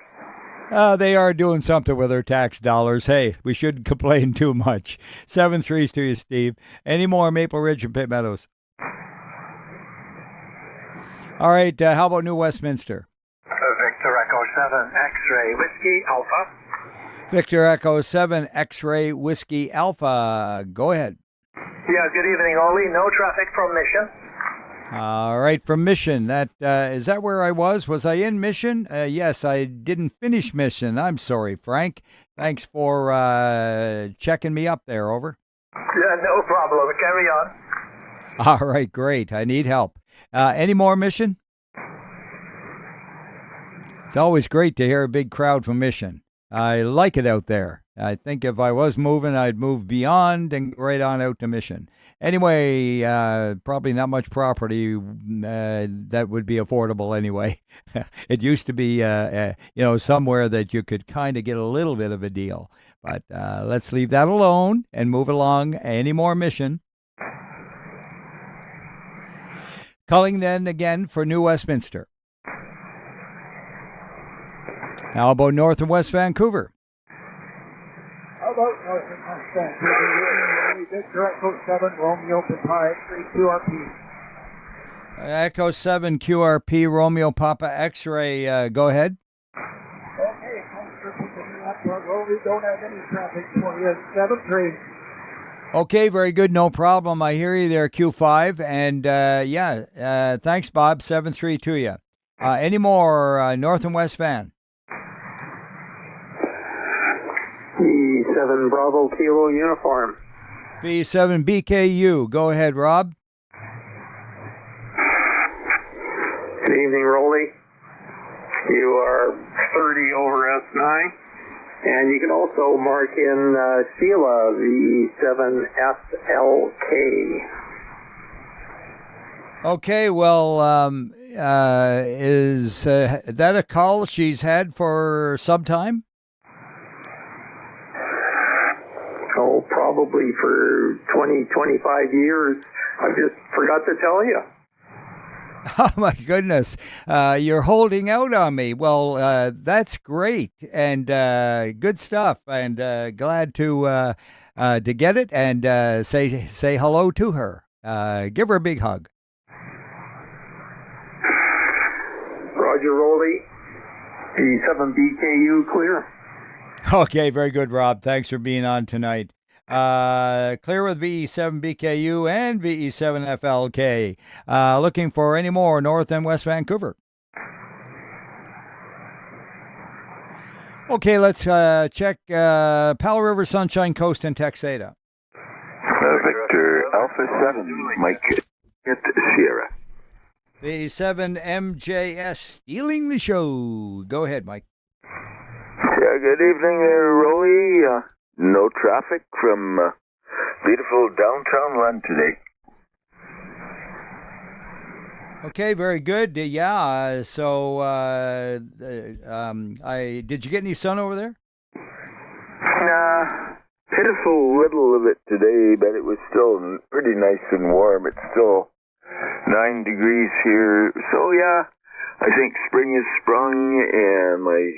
They are doing something with their tax dollars. Hey, we shouldn't complain too much. 7-3 to you, Steve. Any more Maple Ridge and Pitt Meadows? All right, how about New Westminster? Victor Echo 7, X-ray, Whiskey, Alpha. Victor Echo 7, X-ray, Whiskey, Alpha. Go ahead. Yeah, good evening, Ollie. No traffic from Mission. All right, from Mission. Is that where I was? Was I in Mission? Yes, I didn't finish Mission. I'm sorry, Frank. Thanks for checking me up there. Over. Yeah, no problem. Carry on. All right, great. I need help. Any more Mission? It's always great to hear a big crowd from Mission. I like it out there. I think if I was moving, I'd move beyond and right on out to Mission. Anyway, probably not much property that would be affordable anyway. It used to be, somewhere that you could kind of get a little bit of a deal. But let's leave that alone and move along. Any more Mission? Calling then again for New Westminster. How about North and West Vancouver? How about North and West Vancouver? Victor Echo 7, Romeo Papa X-ray QRP. Echo 7 QRP, Romeo Papa X-ray. Go ahead. Okay, thanks for picking me up. Well, we don't have any traffic for you. 7-3. Okay, very good. No problem. I hear you there, Q5. And thanks, Bob. 7-3 to you. Any more North and West Van? V7 Bravo Kilo Uniform. V7 BKU. Go ahead, Rob. Good evening, Roly. You are 30 over S9. And you can also mark in Sheila V7FLK. Okay, well, is that a call she's had for some time? Oh, probably for 20, 25 years. I just forgot to tell you. Oh, my goodness. You're holding out on me. Well, that's great and good stuff. And glad to get it and say hello to her. Give her a big hug. Roger, Roly. V7BKU clear. Okay, very good, Rob. Thanks for being on tonight. Clear with VE7BKU and VE7FLK. Looking for any more North and West Vancouver. Okay, let's check Powell River, Sunshine Coast, and Texada. Victor Alpha 7, Mike at Sierra. VE7MJS stealing the show. Go ahead, Mike. Yeah, good evening there, Roly. No traffic from beautiful downtown Lund today. Okay, very good. Did you get any sun over there? Nah, pitiful little of it today, but it was still pretty nice and warm. It's still 9 degrees here, so yeah, I think spring has sprung, and my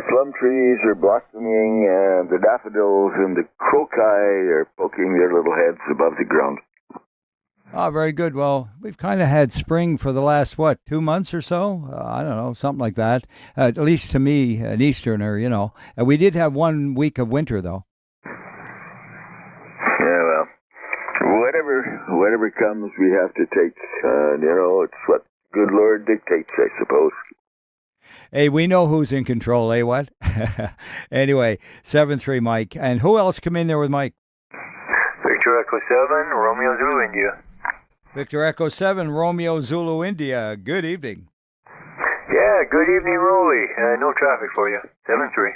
plum trees are blossoming, and the daffodils and the crocus are poking their little heads above the ground. Oh, very good. Well, we've kind of had spring for the last, 2 months or so? I don't know, something like that. At least to me, an Easterner, we did have 1 week of winter, though. Yeah, well, whatever comes, we have to take. It's what good Lord dictates, I suppose. Hey, we know who's in control, eh, what? Anyway, 7-3, Mike. And who else come in there with Mike? Victor Echo 7, Romeo Zulu India. Victor Echo 7, Romeo Zulu India. Good evening. Yeah, good evening, Roly. No traffic for you. 7-3.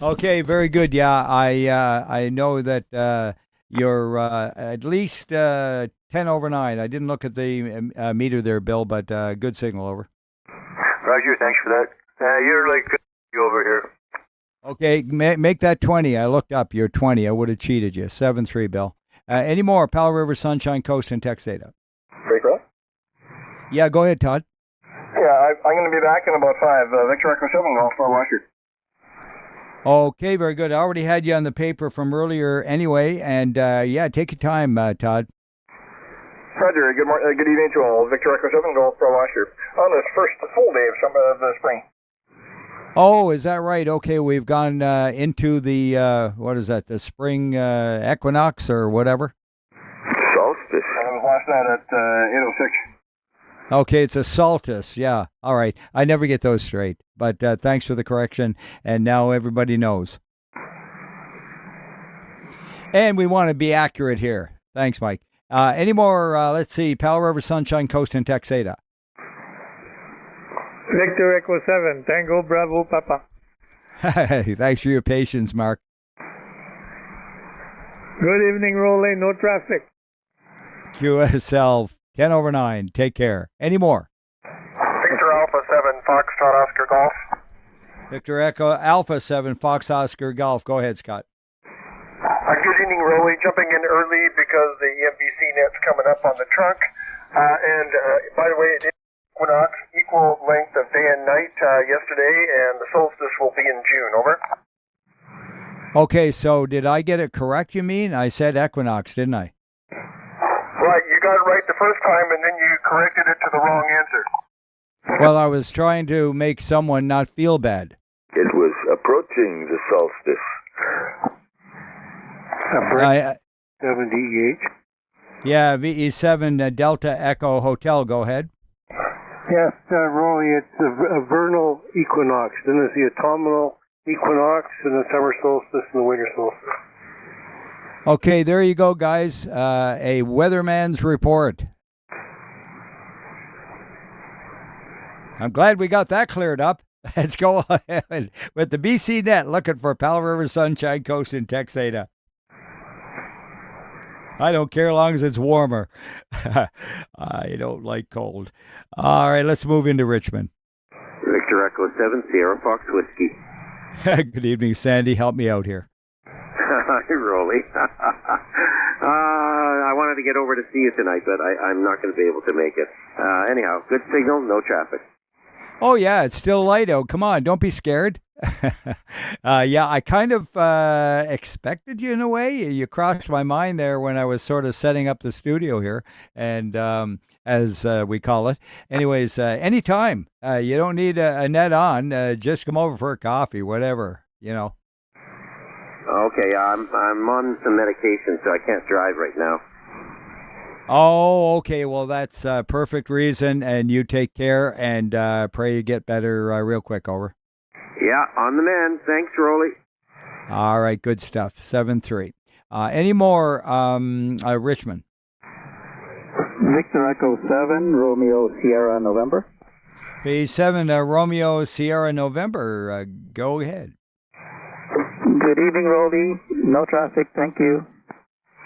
Okay, very good. Yeah, I know that you're at least 10 over 9. I didn't look at the meter there, Bill, but good signal, over. Roger, thanks for that. You're like over here. Okay, make that 20. I looked up. You're 20. I would have cheated you. 7-3, Bill. Any more? Powell River, Sunshine Coast, and Texada. Break road? Yeah, go ahead, Todd. Yeah, I'm going to be back in about 5. Victor Echo 7, Golf for Washer. Okay, very good. I already had you on the paper from earlier anyway, and take your time, Todd. Roger, good evening to all. Victor Echo 7, Golf for Washer. On this first full day of the spring. Oh, is that right? Okay, we've gone into the, the spring equinox or whatever? Solstice, solstice. I was last night at 8:06. Okay, it's a solstice. Yeah. All right. I never get those straight. But thanks for the correction. And now everybody knows. And we want to be accurate here. Thanks, Mike. Any more, let's see, Powell River, Sunshine Coast, and Texada. Victor Echo 7, Tango Bravo Papa. Thanks for your patience, Mark. Good evening, Roly. No traffic. QSL 10/9. Take care. Any more? Victor Alpha 7, Foxtrot Oscar Golf. Victor Echo Alpha 7, Fox Oscar Golf. Go ahead, Scott. Good evening, Roly. Jumping in early because the MBC net's coming up on the trunk. And by the way, it is equinox, equal length of day and night yesterday, and the solstice will be in June. Over. Okay, so did I get it correct, you mean? I said equinox, didn't I? Right, you got it right the first time, and then you corrected it to the wrong answer. Well, I was trying to make someone not feel bad. It was approaching the solstice. 7 DEH. Yeah, VE7 Delta Echo Hotel. Go ahead. Yes, Roly, it's a vernal equinox. Then there's the autumnal equinox and the summer solstice and the winter solstice. Okay, there you go, guys. A weatherman's report. I'm glad we got that cleared up. Let's go ahead with the BC Net looking for Powell River, Sunshine Coast, and Texada. I don't care as long as it's warmer. I don't like cold. All right, let's move into Richmond. Victor Echo 7, Sierra Fox Whiskey. Good evening, Sandy. Help me out here. Hi, Roly. I wanted to get over to see you tonight, but I'm not going to be able to make it. Anyhow, good signal, no traffic. Oh, yeah, it's still light out. Come on, don't be scared. Yeah, I kind of expected you in a way. You crossed my mind there when I was sort of setting up the studio here, and as we call it. Anyways, anytime. You don't need a net on. Just come over for a coffee, whatever, you know. Okay, I'm on some medication, so I can't drive right now. Oh, okay. Well, that's a perfect reason, and you take care, and pray you get better real quick. Over. Yeah, on the mend. Thanks, Roly. All right, good stuff. 7-3. Any more, Richmond? Victor Echo 7, Romeo Sierra November. B7 Romeo Sierra November. Go ahead. Good evening, Roly. No traffic, thank you.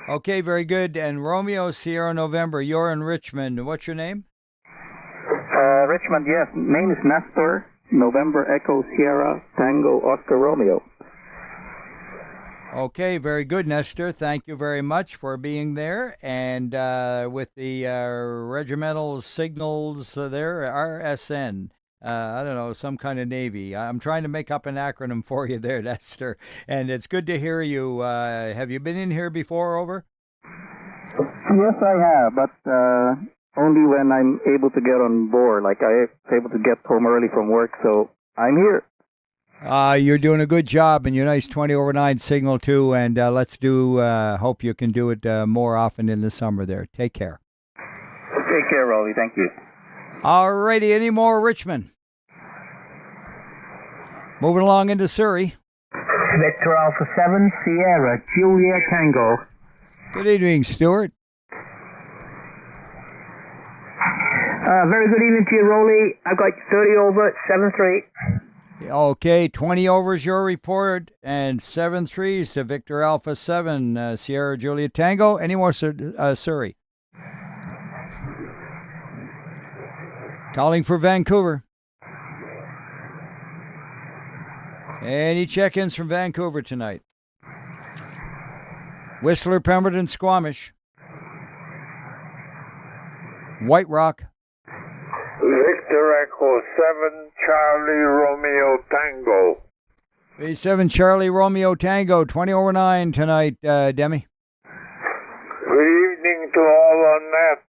Okay, very good. And Romeo Sierra November, you're in Richmond. What's your name? Richmond, yes. Name is Nestor. November Echo Sierra Tango Oscar Romeo. Okay, very good, Nestor. Thank you very much for being there. And with the regimental signals there, RSN. I don't know, some kind of Navy. I'm trying to make up an acronym for you there, Nestor. And it's good to hear you. Have you been in here before, over? Yes, I have, but only when I'm able to get on board. Like I'm able to get home early from work, so I'm here. You're doing a good job, and your nice 20/9 signal too. And let's do. Hope you can do it more often in the summer. There. Take care. Take care, Roly. Thank you. All righty. Any more, Richmond? Moving along into Surrey. Victor Alpha 7 Sierra Julia Tango. Good evening, Stuart. Very good evening to you, Roly. I've got 30 over at 7-3. Okay, 20 overs your report, and 7-3s to Victor Alpha 7 Sierra Julia Tango. Any more, Surrey? Calling for Vancouver. Any check-ins from Vancouver tonight? Whistler, Pemberton, Squamish. White Rock. Victor Echo 7 Charlie Romeo Tango. B7 Charlie Romeo Tango, 20/9 tonight, Demi. Good evening to all on that.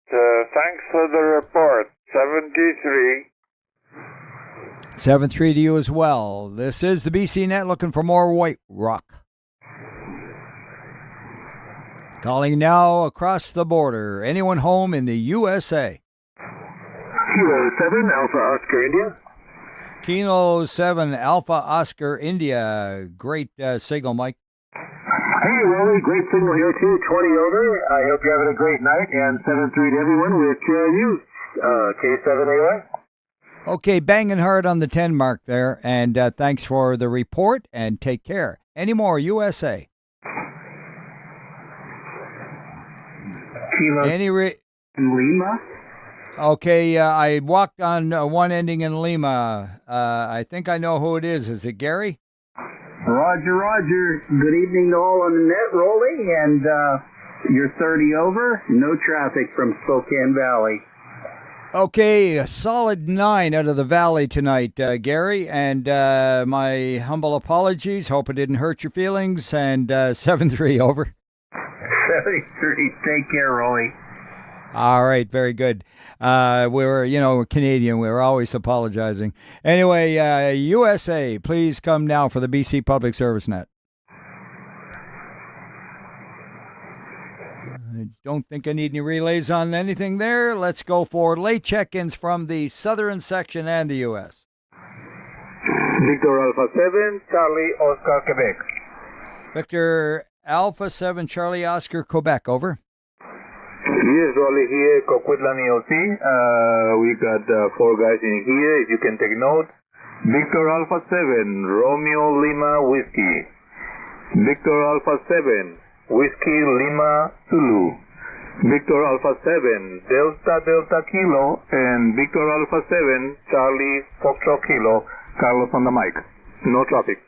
Thanks for the report. 73. 7-3 to you as well. This is the BC Net looking for more White Rock. Calling now across the border. Anyone home in the USA? Kilo 7, Alpha Oscar India. Kilo 7, Alpha Oscar India. Great signal, Mike. Hey, Roly, great signal here too, 20 over. I hope you're having a great night, and 7-3 to everyone with you, K7AY. Okay, banging hard on the 10 mark there, and thanks for the report, and take care. Any more, USA? Kilo Lima. Okay, I walked on one ending in Lima. I think I know who it is. Is it Gary? Roger. Good evening to all on the net, Roly, and you're 30 over. No traffic from Spokane Valley. Okay, a solid 9 out of the valley tonight, Gary, and my humble apologies. Hope it didn't hurt your feelings, and 7-3 over. 73. Take care, Roly. All right, very good. We're Canadian. We're always apologizing. Anyway, USA, please come now for the BC Public Service Net. I don't think I need any relays on anything there. Let's go for late check-ins from the southern section and the U.S. Victor Alpha 7, Charlie Oscar, Quebec. Victor Alpha 7, Charlie Oscar, Quebec, over. Yes, Roly here, Coquitlam EOC. We got 4 guys in here, if you can take note. Victor Alpha 7, Romeo Lima Whiskey. Victor Alpha 7, Whiskey Lima Zulu. Victor Alpha 7, Delta Kilo, and Victor Alpha 7, Charlie Foxtrot Kilo, Carlos on the mic. No traffic.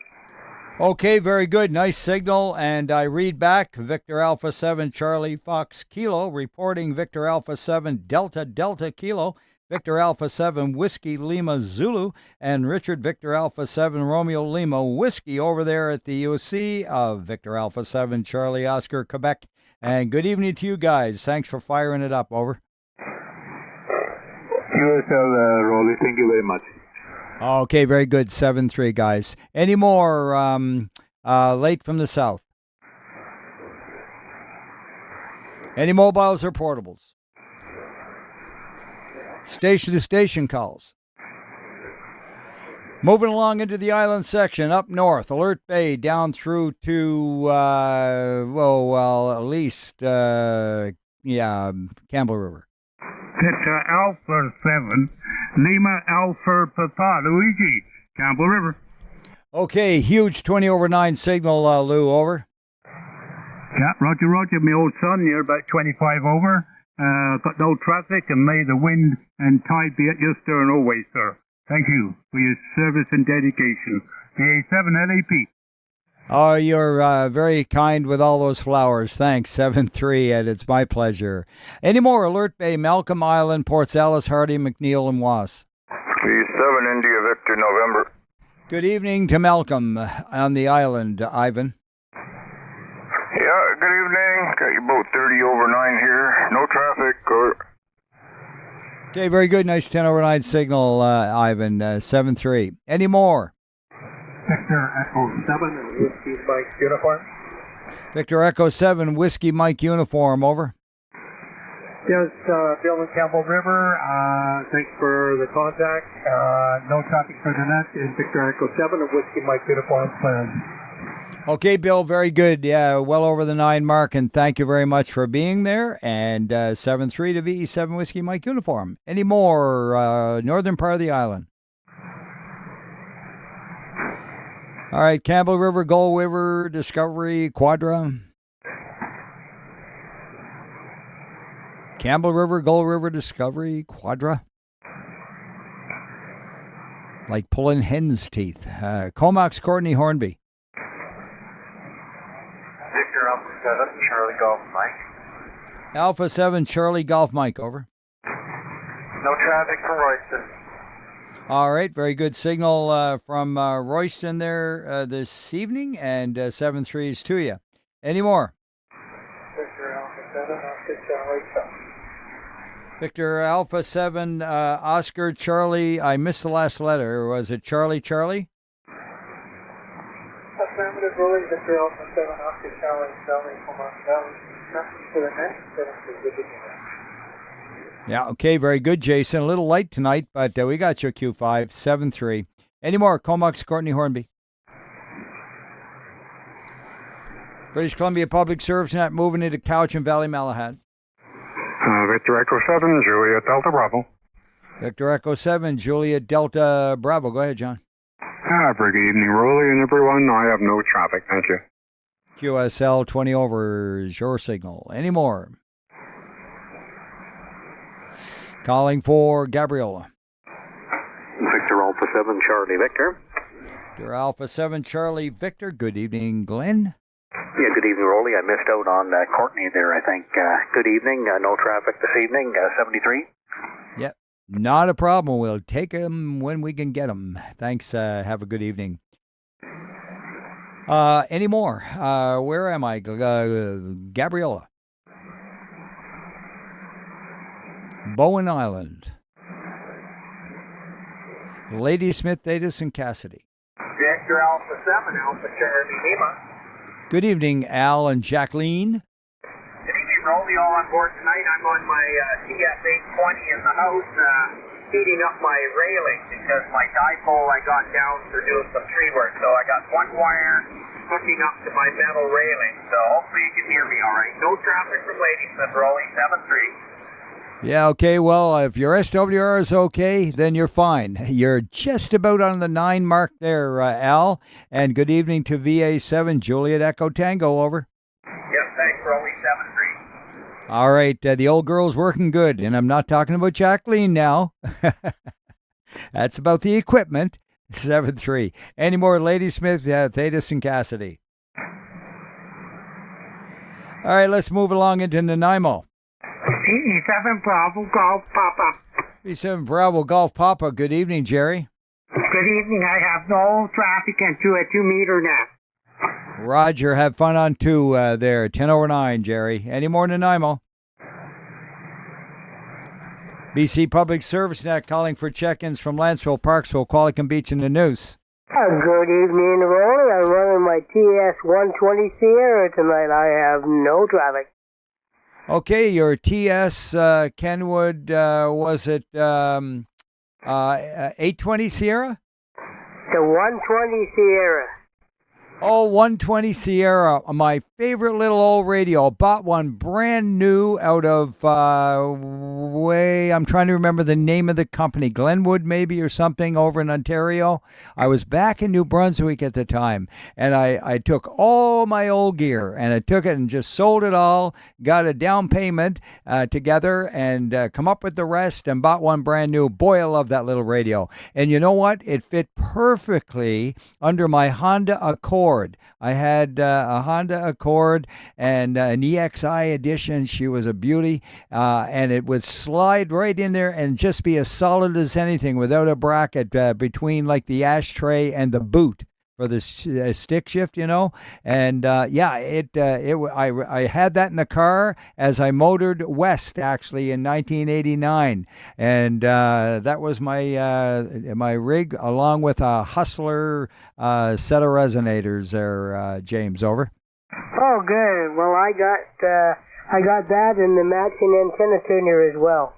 Okay, very good. Nice signal. And I read back, Victor Alpha 7, Charlie Fox Kilo, reporting Victor Alpha 7, Delta Kilo, Victor Alpha 7, Whiskey Lima Zulu, and Richard Victor Alpha 7, Romeo Lima Whiskey over there at the UC of Victor Alpha 7, Charlie Oscar, Quebec. And good evening to you guys. Thanks for firing it up. Over. USL, Roly, thank you very much. Okay, very good. 7-3, guys. Any more late from the south? Any mobiles or portables? Station-to-station calls. Moving along into the island section, up north, Alert Bay, down through to, at least, Campbell River. It's Alpha 7, Lima Alpha Papa Luigi, Campbell River. Okay, huge 20 over 9 signal, Lou, over. Yeah, Roger, my old son, you're about 25 over. Got no traffic, and may the wind and tide be at your stern always, sir. Thank you for your service and dedication. PA7 LAP. Oh, you're very kind with all those flowers. Thanks, 7-3, and it's my pleasure. Any more? Alert Bay, Malcolm Island, Ports Ellis, Hardy, McNeil, and Was. P7 India Victor November. Good evening to Malcolm on the island, Ivan. Yeah, good evening. Got you boat 30 over 9 here. No traffic. Okay, very good. Nice 10 over 9 signal, Ivan. 7-3. Any more? Victor Echo 7, Whiskey Mike Uniform. Victor Echo 7, Whiskey Mike Uniform, over. Yes, Bill in Campbell River. Thanks for the contact. No traffic for the net in Victor Echo 7 of Whiskey Mike Uniform plans. Okay, Bill, very good. Yeah, well over the 9 mark, and thank you very much for being there. And 7-3 to VE7 Whiskey Mike Uniform. Any more northern part of the island? All right, Campbell River, Gull River, Discovery, Quadra. Campbell River, Gull River, Discovery, Quadra. Like pulling hen's teeth. Comox, Courtney, Hornby. Victor Alpha 7, Charlie Golf Mike. Alpha 7, Charlie Golf Mike, over. No traffic from Royston. All right, very good signal from Royston there this evening, and 7-3 is to you. Any more? Victor Alpha 7, Oscar Charlie Chuck. Victor Alpha 7, Oscar Charlie. I missed the last letter. Was it Charlie? Affirmative Roly, Victor Alpha 7, Oscar Charlie, Valley, Comox Valley, nothing to the net, 7-3, good evening. Yeah, okay, very good, Jason. A little light tonight, but we got your Q5, 7-3. Any more? Comox, Courtney Hornby. British Columbia Public Service Net moving into Cowichan Valley, Malahat. Victor Echo 7, Juliet Delta Bravo. Victor Echo 7, Juliet Delta Bravo. Go ahead, John. Very good evening, Roly and everyone. I have no traffic, thank you. QSL 20 over is your signal. Any more? Calling for Gabriola. Victor Alpha 7, Charlie Victor. Victor Alpha 7, Charlie Victor. Good evening, Glenn. Yeah, good evening, Roly. I missed out on Courtney there, I think. Good evening. No traffic this evening, 73. Yep, not a problem. We'll take them when we can get them. Thanks. Have a good evening. Any more? Where am I? Gabriola. Bowen Island. Ladysmith, Thetis, and Cassidy. Victor Alpha 7, Alpha Charlie Lima. Good evening, Al and Jacqueline. Good evening, Roly. All on board tonight. I'm on my TS-820 in the house, heating up my railing because my dipole I got down for doing some tree work. So I got one wire hooking up to my metal railing. So hopefully you can hear me all right. No traffic from Ladysmith, Roly, 7-3. Yeah, okay, well, if your SWR is okay, then you're fine. You're just about on the 9 mark there, Al. And good evening to VA7, Juliet Echo Tango, over. Yep, thanks, Roly, 7-3. All right, the old girl's working good, and I'm not talking about Jacqueline now. That's about the equipment, 7-3. Any more Ladysmith, Thetis, and Cassidy? All right, let's move along into Nanaimo. E7 Bravo Golf Papa. E7 Bravo Golf Papa. Good evening, Jerry. Good evening. I have no traffic into a 2-meter net. Roger, have fun on 2 there. 10 over 9, Jerry. Any more Nanaimo? BC Public Service Net calling for check-ins from Lanceville, Parksville, Qualicum Beach, and the Noose. Good evening, Roly. I'm running my TS-120 Sierra tonight. I have no traffic. Okay, your TS Kenwood, was it 820 Sierra? The 120 Sierra. Oh, 120 Sierra, my favorite little old radio. Bought one brand new out of, I'm trying to remember the name of the company, Glenwood maybe or something over in Ontario. I was back in New Brunswick at the time, and I took all my old gear, and I took it and just sold it all, got a down payment together, and come up with the rest, and bought one brand new. Boy, I love that little radio. And you know what? It fit perfectly under my Honda Accord. I had a Honda Accord and an EXI edition. She was a beauty, and it would slide right in there and just be as solid as anything without a bracket between like the ashtray and the boot for the stick shift, you know. And I had that in the car as I motored west actually in 1989, and that was my rig along with a Hustler set of resonators there, James, over. Oh, good. Well, I got that and the matching antenna tuner as well.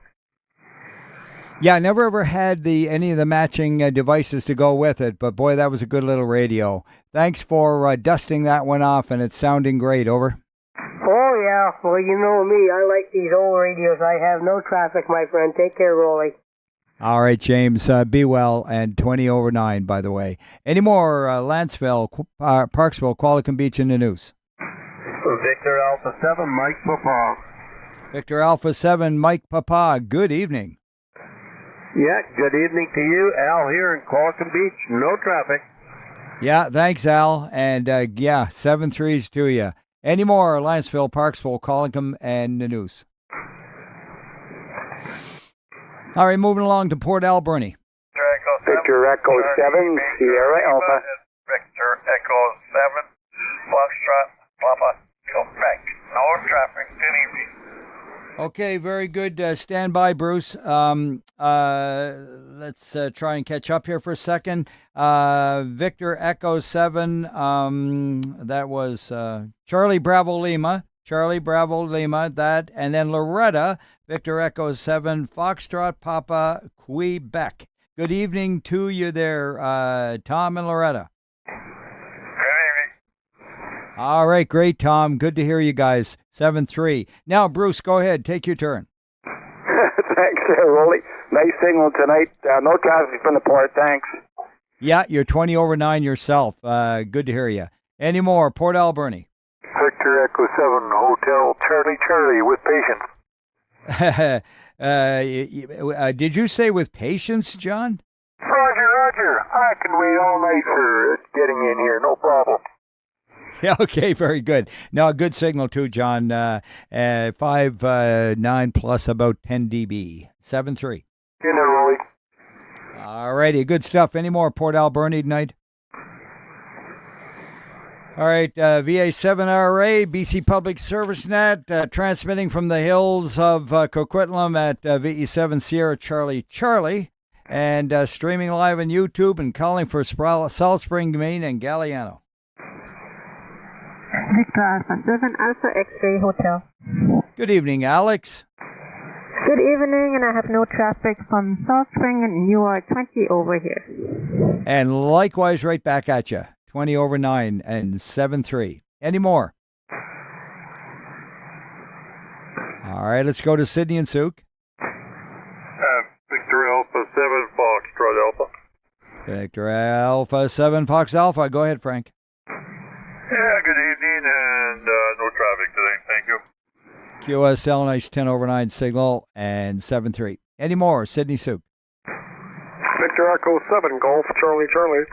Yeah, I never ever had any of the matching devices to go with it, but boy, that was a good little radio. Thanks for dusting that one off, and it's sounding great, over. Oh, yeah. Well, you know me. I like these old radios. I have no traffic, my friend. Take care, Roly. All right, James. Be well, and 20 over 9, by the way. Any more Lanceville, Parksville, Qualicum Beach, and the Noose? Victor Alpha 7, Mike Papa. Victor Alpha 7, Mike Papa. Good evening. Yeah, good evening to you. Al here in Qualicum Beach. No traffic. Yeah, thanks, Al. And 7-3s to you. Any more Lanceville, Parksville, Qualicum, and the Noose? All right, moving along to Port Alberni. Victor Echo 7, Sierra Alpha. Victor Echo 7, Foxtrot, Papa, Quebec. No traffic. Good evening. Okay, very good. Stand by, Bruce. Let's try and catch up here for a second. Victor Echo 7, that was Charlie Bravo Lima. Charlie Bravo Lima, that. And then Loretta, Victor Echo 7, Foxtrot Papa, Quebec. Good evening to you there, Tom and Loretta. All right, great, Tom. Good to hear you guys. 7-3. Now, Bruce, go ahead. Take your turn. Thanks, Roly. Nice signal tonight. No traffic from the port. Thanks. Yeah, you're 20 over 9 yourself. Good to hear you. Any more? Port Alberni. Victor Echo 7, Hotel Charlie Charlie with patience. Did you say with patience, John? Roger. I can wait all night for getting in here. No problem. Yeah, okay, very good. No, good signal too, John. 5.9 plus about 10 dB. 7.3. In there, Roly. All righty, good stuff. Any more Port Alberni tonight? All right, VA7RA, BC Public Service Net, transmitting from the hills of Coquitlam at VE7 Sierra Charlie Charlie, and streaming live on YouTube and calling for Salt Spring, Maine, and Galliano. Victor Alpha 7 Alpha X-Ray Hotel. Good evening, Alex. Good evening, and I have no traffic from Salt Spring, and you are 20 over here. And likewise, right back at you. 20 over 9 and 7-3. Any more? All right, let's go to Sydney and Souk. Victor Alpha 7 Foxtrot Alpha. Victor Alpha 7 Fox Alpha. Go ahead, Frank. Yeah, good evening, and no traffic today. Thank you. QSL, nice 10 over 9 signal, and 7-3. Any more? Sydney Souk. Victor Echo 7 Golf Charlie Charlie.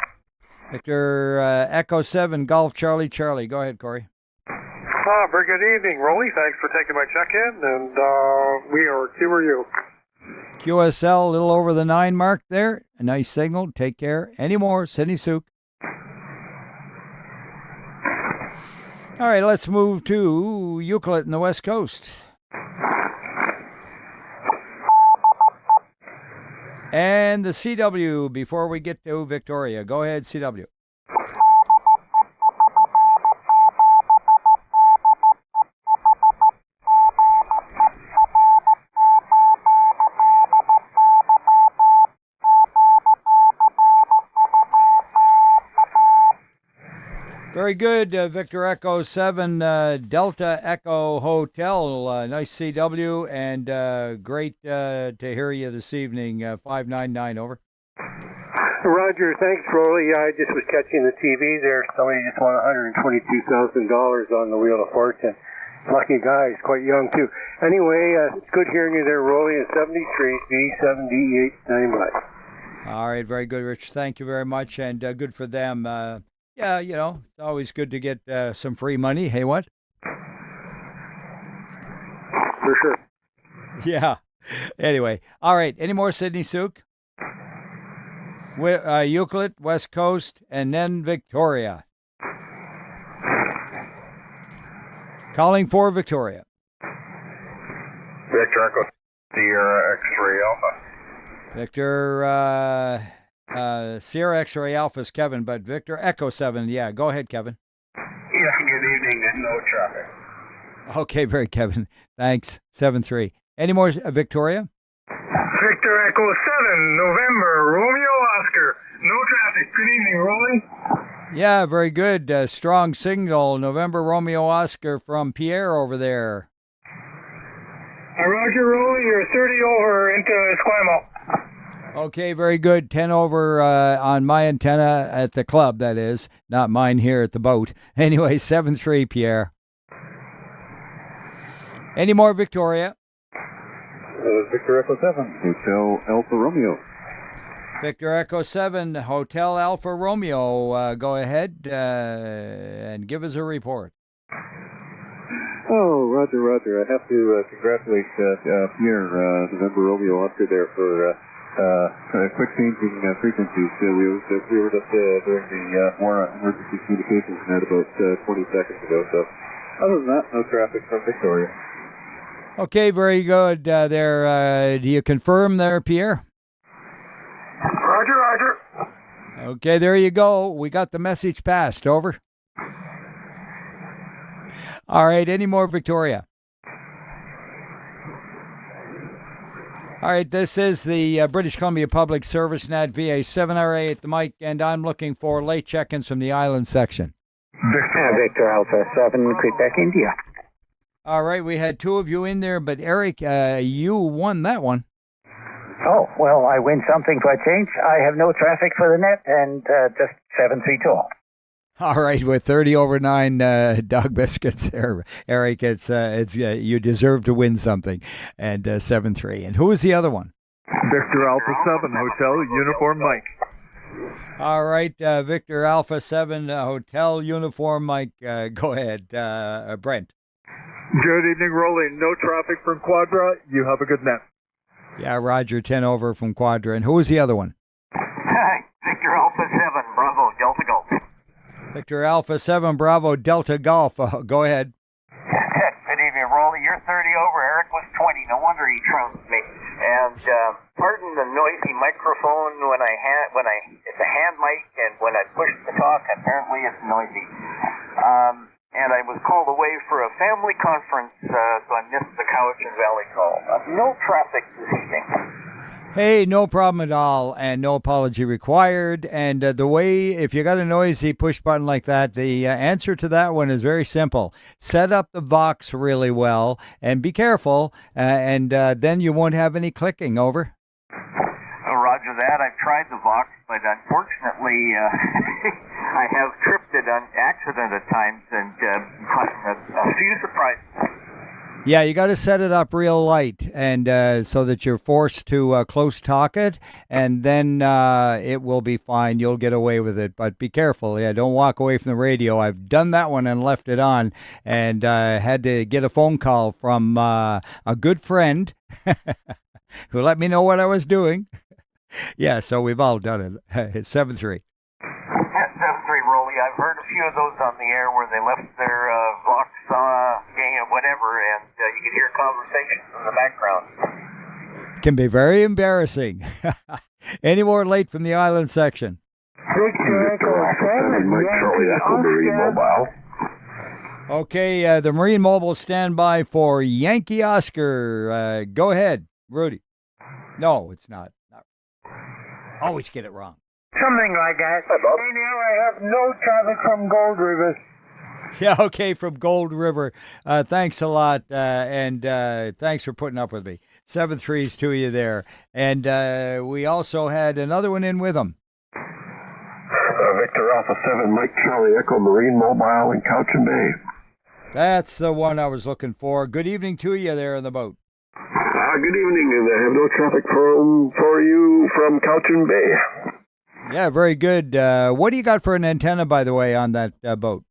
Victor Echo 7 Golf Charlie Charlie. Go ahead, Corey. Very good evening, Roly. Thanks for taking my check-in, and we are QRU. QSL, a little over the 9 mark there. A nice signal. Take care. Any more? Sydney Souk. All right, let's move to Euclid in the West Coast. And the CW before we get to Victoria. Go ahead, CW. Very good, Victor Echo 7 Delta Echo Hotel. Nice CW, and great to hear you this evening. 599 over. Roger, thanks, Roly. I just was catching the TV there. Somebody just won $122,000 on the Wheel of Fortune. Lucky guy, he's quite young too. Anyway, it's good hearing you there, Roly. At 73, B7D8 standby. All right, very good, Rich. Thank you very much, and good for them. Yeah, you know, it's always good to get some free money. Hey, what? For sure. Yeah. Anyway, all right. Any more Sydney Souk? Euclid, West Coast, and then Victoria. Calling for Victoria. Victor Echo Sierra X-Ray Alpha. Victor Sierra X-Ray Alpha's Kevin, but Victor Echo 7. Yeah, go ahead, Kevin. Yeah, good evening. No traffic. Okay, very Kevin. Thanks. 7-3. Any more Victoria? Victor Echo 7 November Romeo Oscar. No traffic. Good evening, Roly. Yeah, very good. Strong signal. November Romeo Oscar from Pierre over there. Roger, Roly. You're 30 over into Esquimalt. Okay, very good. 10 over on my antenna at the club, that is. Not mine here at the boat. Anyway, 7-3, Pierre. Any more, Victoria? Victor Echo 7, Hotel Alpha Romeo. Victor Echo 7, Hotel Alpha Romeo. Go ahead and give us a report. Oh, Roger. I have to congratulate Pierre, November Romeo Oscar there for quick changing frequencies. We were just during the war emergency communications net about 20 seconds ago. So other than that, no traffic from Victoria. Okay, very good. Do you confirm there, Pierre? Roger. Okay, there you go. We got the message passed. Over. All right, any more, Victoria? All right, this is the British Columbia Public Service Net VA 7RA at the mic, and I'm looking for late check-ins from the island section. Victor Alpha 7, Quebec, India. All right, we had two of you in there, but Eric, you won that one. Oh, well, I win something for a change. I have no traffic for the net and just 732. All right, with 30 over 9 dog biscuits there, Eric, it's you deserve to win something, and 7-3. And who was the other one? Victor Alpha 7, Hotel Uniform Mike. All right, Victor Alpha 7, Hotel Uniform Mike, go ahead, Brent. Good evening, Roly. No traffic from Quadra. You have a good net. Yeah, Roger, 10 over from Quadra. And who was the other one? Hi, Victor Alpha 7, Bravo, Delta Golf. Victor Alpha 7, Bravo, Delta Golf. Go ahead. Good evening, Roly. You're 30 over. Eric was 20. No wonder he trumped me. And pardon the noisy microphone it's a hand mic, and when I push the talk, apparently it's noisy. And I was called away for a family conference, so I missed the Cowichan Valley call. No traffic this evening. Hey, no problem at all, and no apology required. And the way, if you got a noisy push button like that, the answer to that one is very simple. Set up the Vox really well, and be careful, and then you won't have any clicking. Over. Roger that. I've tried the Vox, but unfortunately, I have tripped it on accident at times and caused a few surprises. Yeah, you got to set it up real light, and so that you're forced to close talk it, and then it will be fine. You'll get away with it, but be careful. Yeah, don't walk away from the radio. I've done that one and left it on, and had to get a phone call from a good friend who let me know what I was doing. Yeah, so we've all done it. It's 7-3. 7-3, Roly. I've heard a few of those on the air where they left their Vox game, whatever, and you could hear conversations in the background. Can be very embarrassing. Any more late from the island section? Okay, the Marine Mobile standby for Yankee Oscar. Go ahead, Rudy. No, it's not. Always get it wrong. Something like that. Hey, now I have no traffic from Gold River. Yeah, okay, from Gold River. Thanks a lot, and thanks for putting up with me. 7-3's to you there. And we also had another one in with them. Victor Alpha 7, Mike Charlie Echo, Marine Mobile in Cowichan Bay. That's the one I was looking for. Good evening to you there in the boat. Good evening, and I have no traffic for you from Cowichan Bay. Yeah, very good. What do you got for an antenna, by the way, on that boat?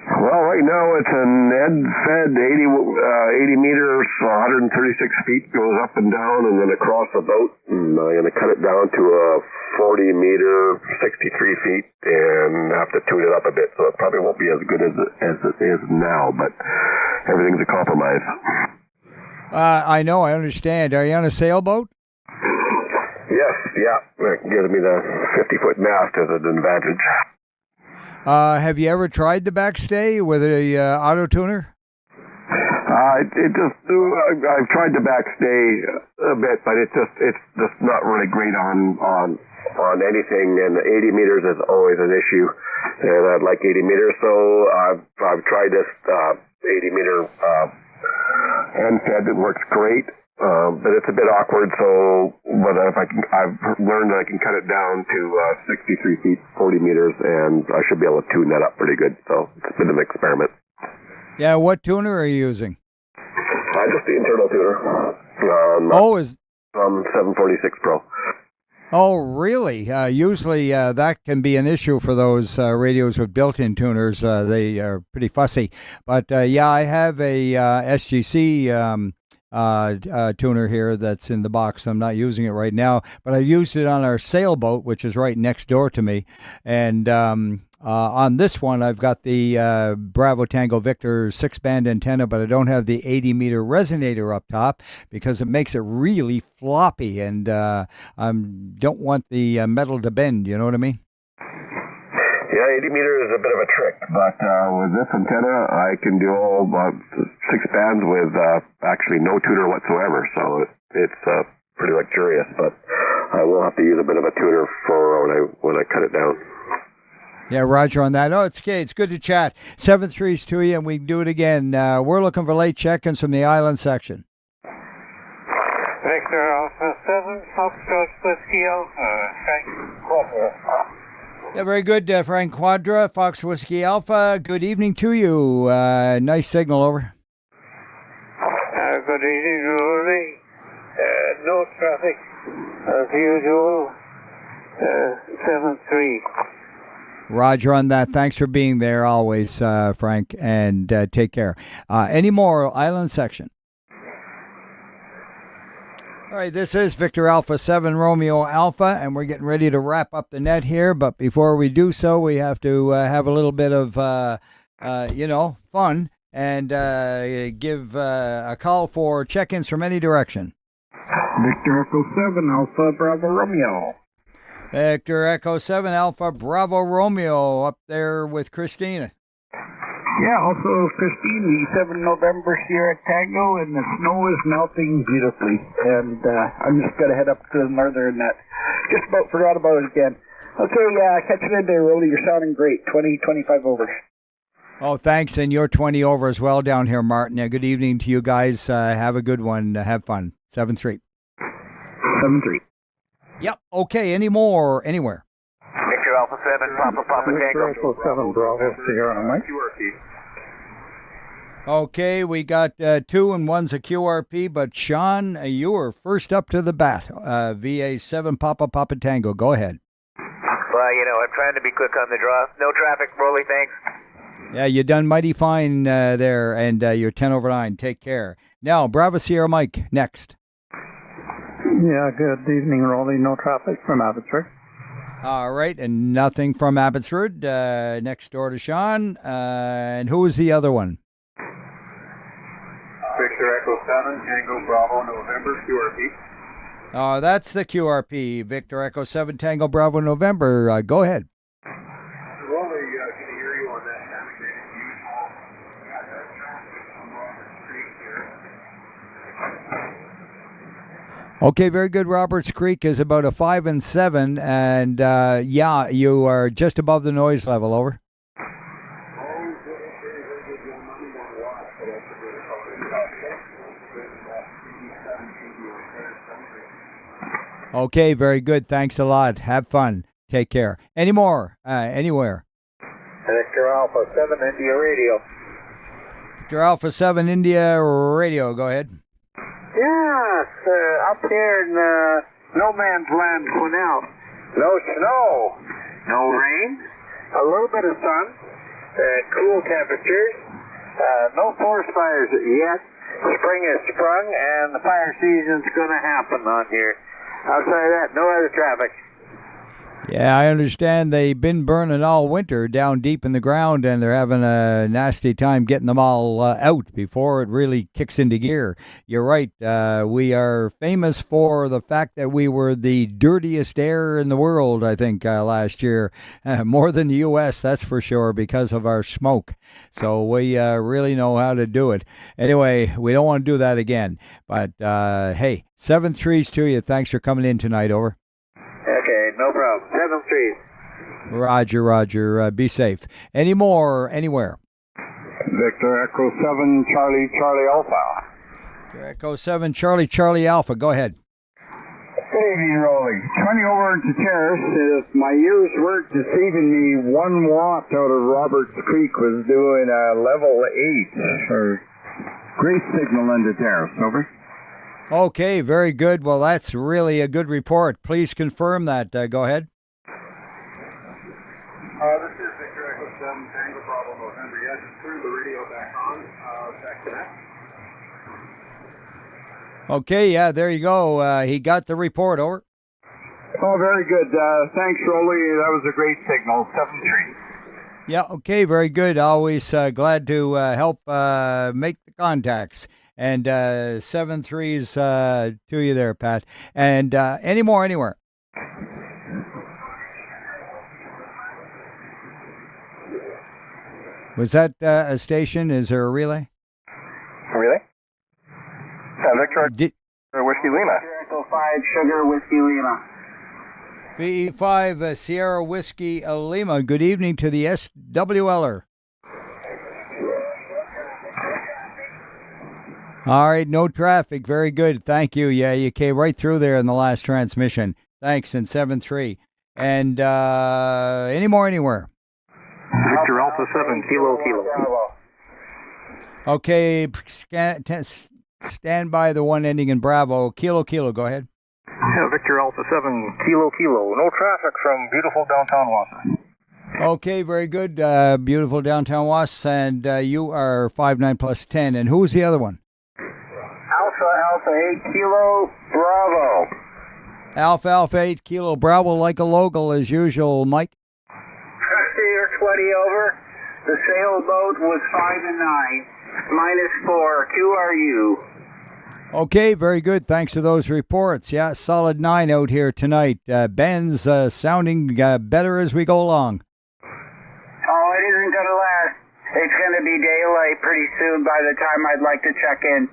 Well, right now it's an Ed-fed 80 meters, 136 feet, goes up and down and then across the boat. And I'm going to cut it down to a 40 meter, 63 feet, and have to tune it up a bit. So it probably won't be as good as it is now, but everything's a compromise. I know, I understand. Are you on a sailboat? Yes, yeah. That gives me the 50-foot mast as an advantage. Have you ever tried the backstay with a auto tuner? I've tried the backstay a bit, but it's just not really great on anything. And 80 meters is always an issue, and I'd like 80 meters. So I've tried this 80 meter end-fed. It works great. But it's a bit awkward, but I've learned that I can cut it down to 63 feet, 40 meters, and I should be able to tune that up pretty good. So it's been an experiment. Yeah, what tuner are you using? Just the internal tuner. Is 746 Pro. Oh, really? Usually that can be an issue for those radios with built-in tuners. They are pretty fussy. But yeah, I have a SGC tuner here that's in the box. I'm not using it right now, but I used it on our sailboat, which is right next door to me, and On this one, I've got the Bravo Tango Victor 6-band antenna, but I don't have the 80-meter resonator up top because it makes it really floppy, and I don't want the metal to bend, you know what I mean? Yeah, 80 meter is a bit of a trick, but with this antenna, I can do all about 6 bands with actually no tuner whatsoever, so it's pretty luxurious, but I will have to use a bit of a tuner for when I cut it down. Yeah, Roger on that. Oh, it's okay. It's good to chat. 7-3s to you, and we can do it again. We're looking for late check-ins from the island section. Victor Alpha 7, Foxtrot Whiskey Alpha, Frank Quadra. Yeah, very good, Frank Quadra, Fox Whiskey Alpha. Good evening to you. Nice signal, over. Good evening, Roly. No traffic, as usual. 7-3. Roger on that. Thanks for being there always, Frank, and take care. Any more island section? All right, this is Victor Alpha 7 Romeo Alpha, and we're getting ready to wrap up the net here. But before we do so, we have to have a little bit of, fun and give a call for check-ins from any direction. Victor Echo 7 Alpha Bravo Romeo. Victor Echo 7 Alpha Bravo Romeo up there with Christina. Yeah, also Christine, the 7 November Sierra Tango, and the snow is melting beautifully. And I'm just going to head up to the northern net. Just about forgot about it again. Okay, catch you in there, Roly. You're sounding great. 20-25 over. Oh, thanks, and you're 20 over as well down here, Martin. Good evening to you guys. Have a good one. Have fun. 7-3. 7-3. Yep. Okay, any more anywhere? Victor Alpha 7, Papa Tango. Victor Echo 7 Bravo Sierra Mike. Okay, we got 2 and 1's a QRP, but Sean, you were first up to the bat. VA 7 Papa Tango. Go ahead. Well, I'm trying to be quick on the draw. No traffic, Roly, thanks. Yeah, you done mighty fine there, and you're 10 over 9. Take care. Now, Bravo Sierra Mike, next. Yeah, good evening, Roly. No traffic from Abbotsford. All right, and nothing from Abbotsford. Next door to Sean. And who was the other one? Victor Echo 7, Tango Bravo November, QRP. That's the QRP. Victor Echo 7 Tango Bravo November. Go ahead. Roly, can I hear you on that navigated usual? Got that traffic from Roberts Creek here. Okay, very good. Roberts Creek is about a 5 and 7, and yeah, you are just above the noise level. Over. Okay, very good. Thanks a lot. Have fun. Take care. Any more? Anywhere? Victor Alpha 7 India Radio. Victor Alpha 7 India Radio. Go ahead. Yes, up here in no man's land, Quesnel. No snow, no rain, a little bit of sun, cool temperatures, no forest fires yet. Spring has sprung, and the fire season's going to happen on here. Outside of that, no other traffic. Yeah, I understand they've been burning all winter down deep in the ground, and they're having a nasty time getting them all out before it really kicks into gear. You're right. We are famous for the fact that we were the dirtiest air in the world, I think, last year. More than the U.S., that's for sure, because of our smoke. So we really know how to do it. Anyway, we don't want to do that again. But, hey, 7-3s to you. Thanks for coming in tonight. Over. Okay, no problem. 7-3. Roger. Be safe. Any more anywhere? Victor Echo 7 Charlie Alpha. Victor Echo 7 Charlie Alpha. Go ahead. Good evening, Roly. 20 over to Terrace. If my ears weren't deceiving me, 1 watt out of Roberts Creek was doing a level 8. Great signal into Terrace. Over. Okay, very good. Well, that's really a good report. Please confirm that. Go ahead. This is Victor Echo 7, Tango Bravo November. Yeah, just turned the radio back on. Back to that. Okay, yeah, there you go. He got the report. Over. Oh, very good. Thanks, Roly. That was a great signal. 7-3. Yeah, okay, very good. Always glad to help make the contacts. And 7-3's to you there, Pat. And any more anywhere? Was that a station? Is there a relay? Relay? Victor Whiskey Lima. Echo 5 Sugar Whiskey Lima. VE5 Sierra Whiskey Lima. Good evening to the SWLer. All right, no traffic. Very good. Thank you. Yeah, you came right through there in the last transmission. Thanks, and 7-3. And any more anywhere? Victor Alpha 7, Kilo. Okay, stand by the one ending in Bravo. Kilo, go ahead. Yeah, Victor Alpha 7, Kilo. No traffic from beautiful downtown Wausau. Okay, very good. Beautiful downtown Wausau, and you are 5-9 plus 10. And who was the other one? Alpha 8 Kilo Bravo. Alpha 8 Kilo Bravo, like a local as usual, Mike. You're 20 over. The sailboat was 5 and 9. -4. QRU. Okay, very good. Thanks to those reports. Yeah, solid 9 out here tonight. Ben's sounding better as we go along. Oh, it isn't going to last. It's going to be daylight pretty soon by the time I'd like to check in.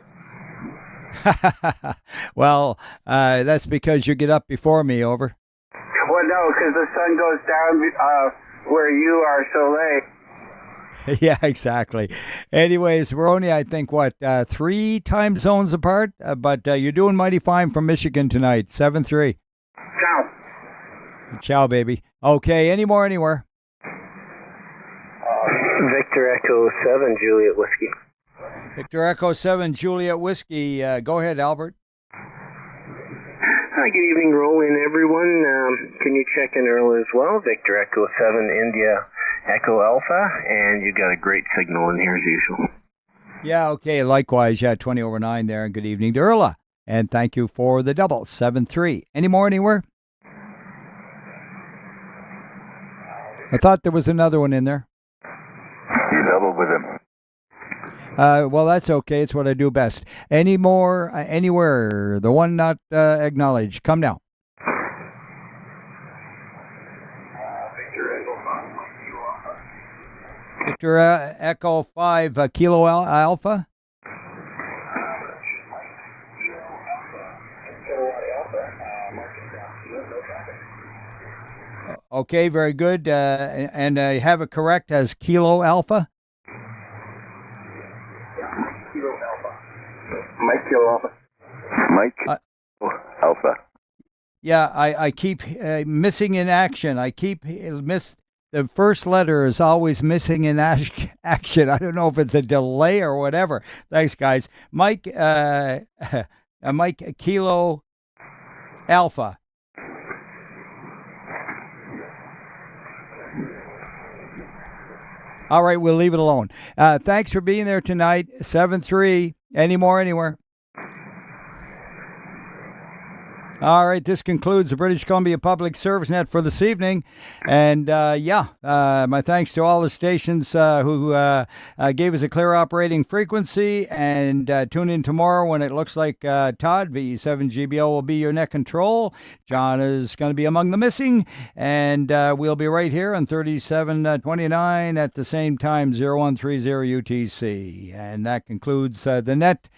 Well, that's because you get up before me, over. Well, no, because the sun goes down where you are so late. Yeah, exactly. Anyways, we're only, I think, 3 time zones apart? But you're doing mighty fine from Michigan tonight. 7-3. Ciao. Ciao, baby. Okay, any more anywhere? Victor Echo 7, Juliet Whiskey. Victor Echo 7, Juliet Whiskey. Go ahead, Albert. Hi, good evening, Roly and everyone. Can you check in early as well? Victor Echo 7, India Echo Alpha, and you got a great signal in here as usual. Yeah, okay, likewise. Yeah, 20 over 9 there, and good evening to Erla. And thank you for the double, 7-3. Any more anywhere? I thought there was another one in there. You doubled with him. Well, that's okay. It's what I do best. Any more anywhere? The one not acknowledged. Come now. Victor Echo 5 Kilo Alpha. Okay, very good. And I have it correct as Kilo Alpha. Mike Kilo Alpha. Mike Alpha. Yeah, I keep missing in action. I keep the first letter is always missing in action. I don't know if it's a delay or whatever. Thanks, guys. Mike Kilo Alpha. All right, we'll leave it alone. Thanks for being there tonight. 7-3. Any more anywhere? All right, this concludes the British Columbia Public Service Net for this evening. And my thanks to all the stations who gave us a clear operating frequency. And tune in tomorrow when it looks like Todd, VE7GBO, will be your net control. John is going to be among the missing. And we'll be right here on 3729 at the same time, 0130 UTC. And that concludes the net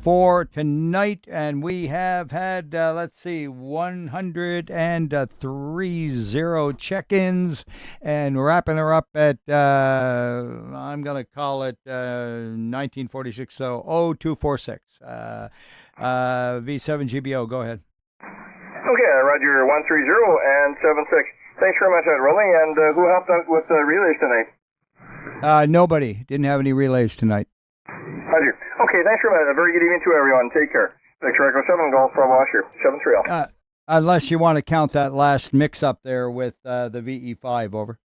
for tonight. And we have had, let's see, 130 check-ins, and wrapping her up at I'm going to call it 1946, so 0246. V7GBO, go ahead. Okay, Roger, 130 and 76. Thanks very much, Roly. And who helped out with the relays tonight? Nobody. Didn't have any relays tonight. Roger. Okay, thanks very much. A very good evening to everyone. Take care. Victor Echo 7, Golf from Washer, 7-3. Unless you want to count that last mix-up there with the VE5, over.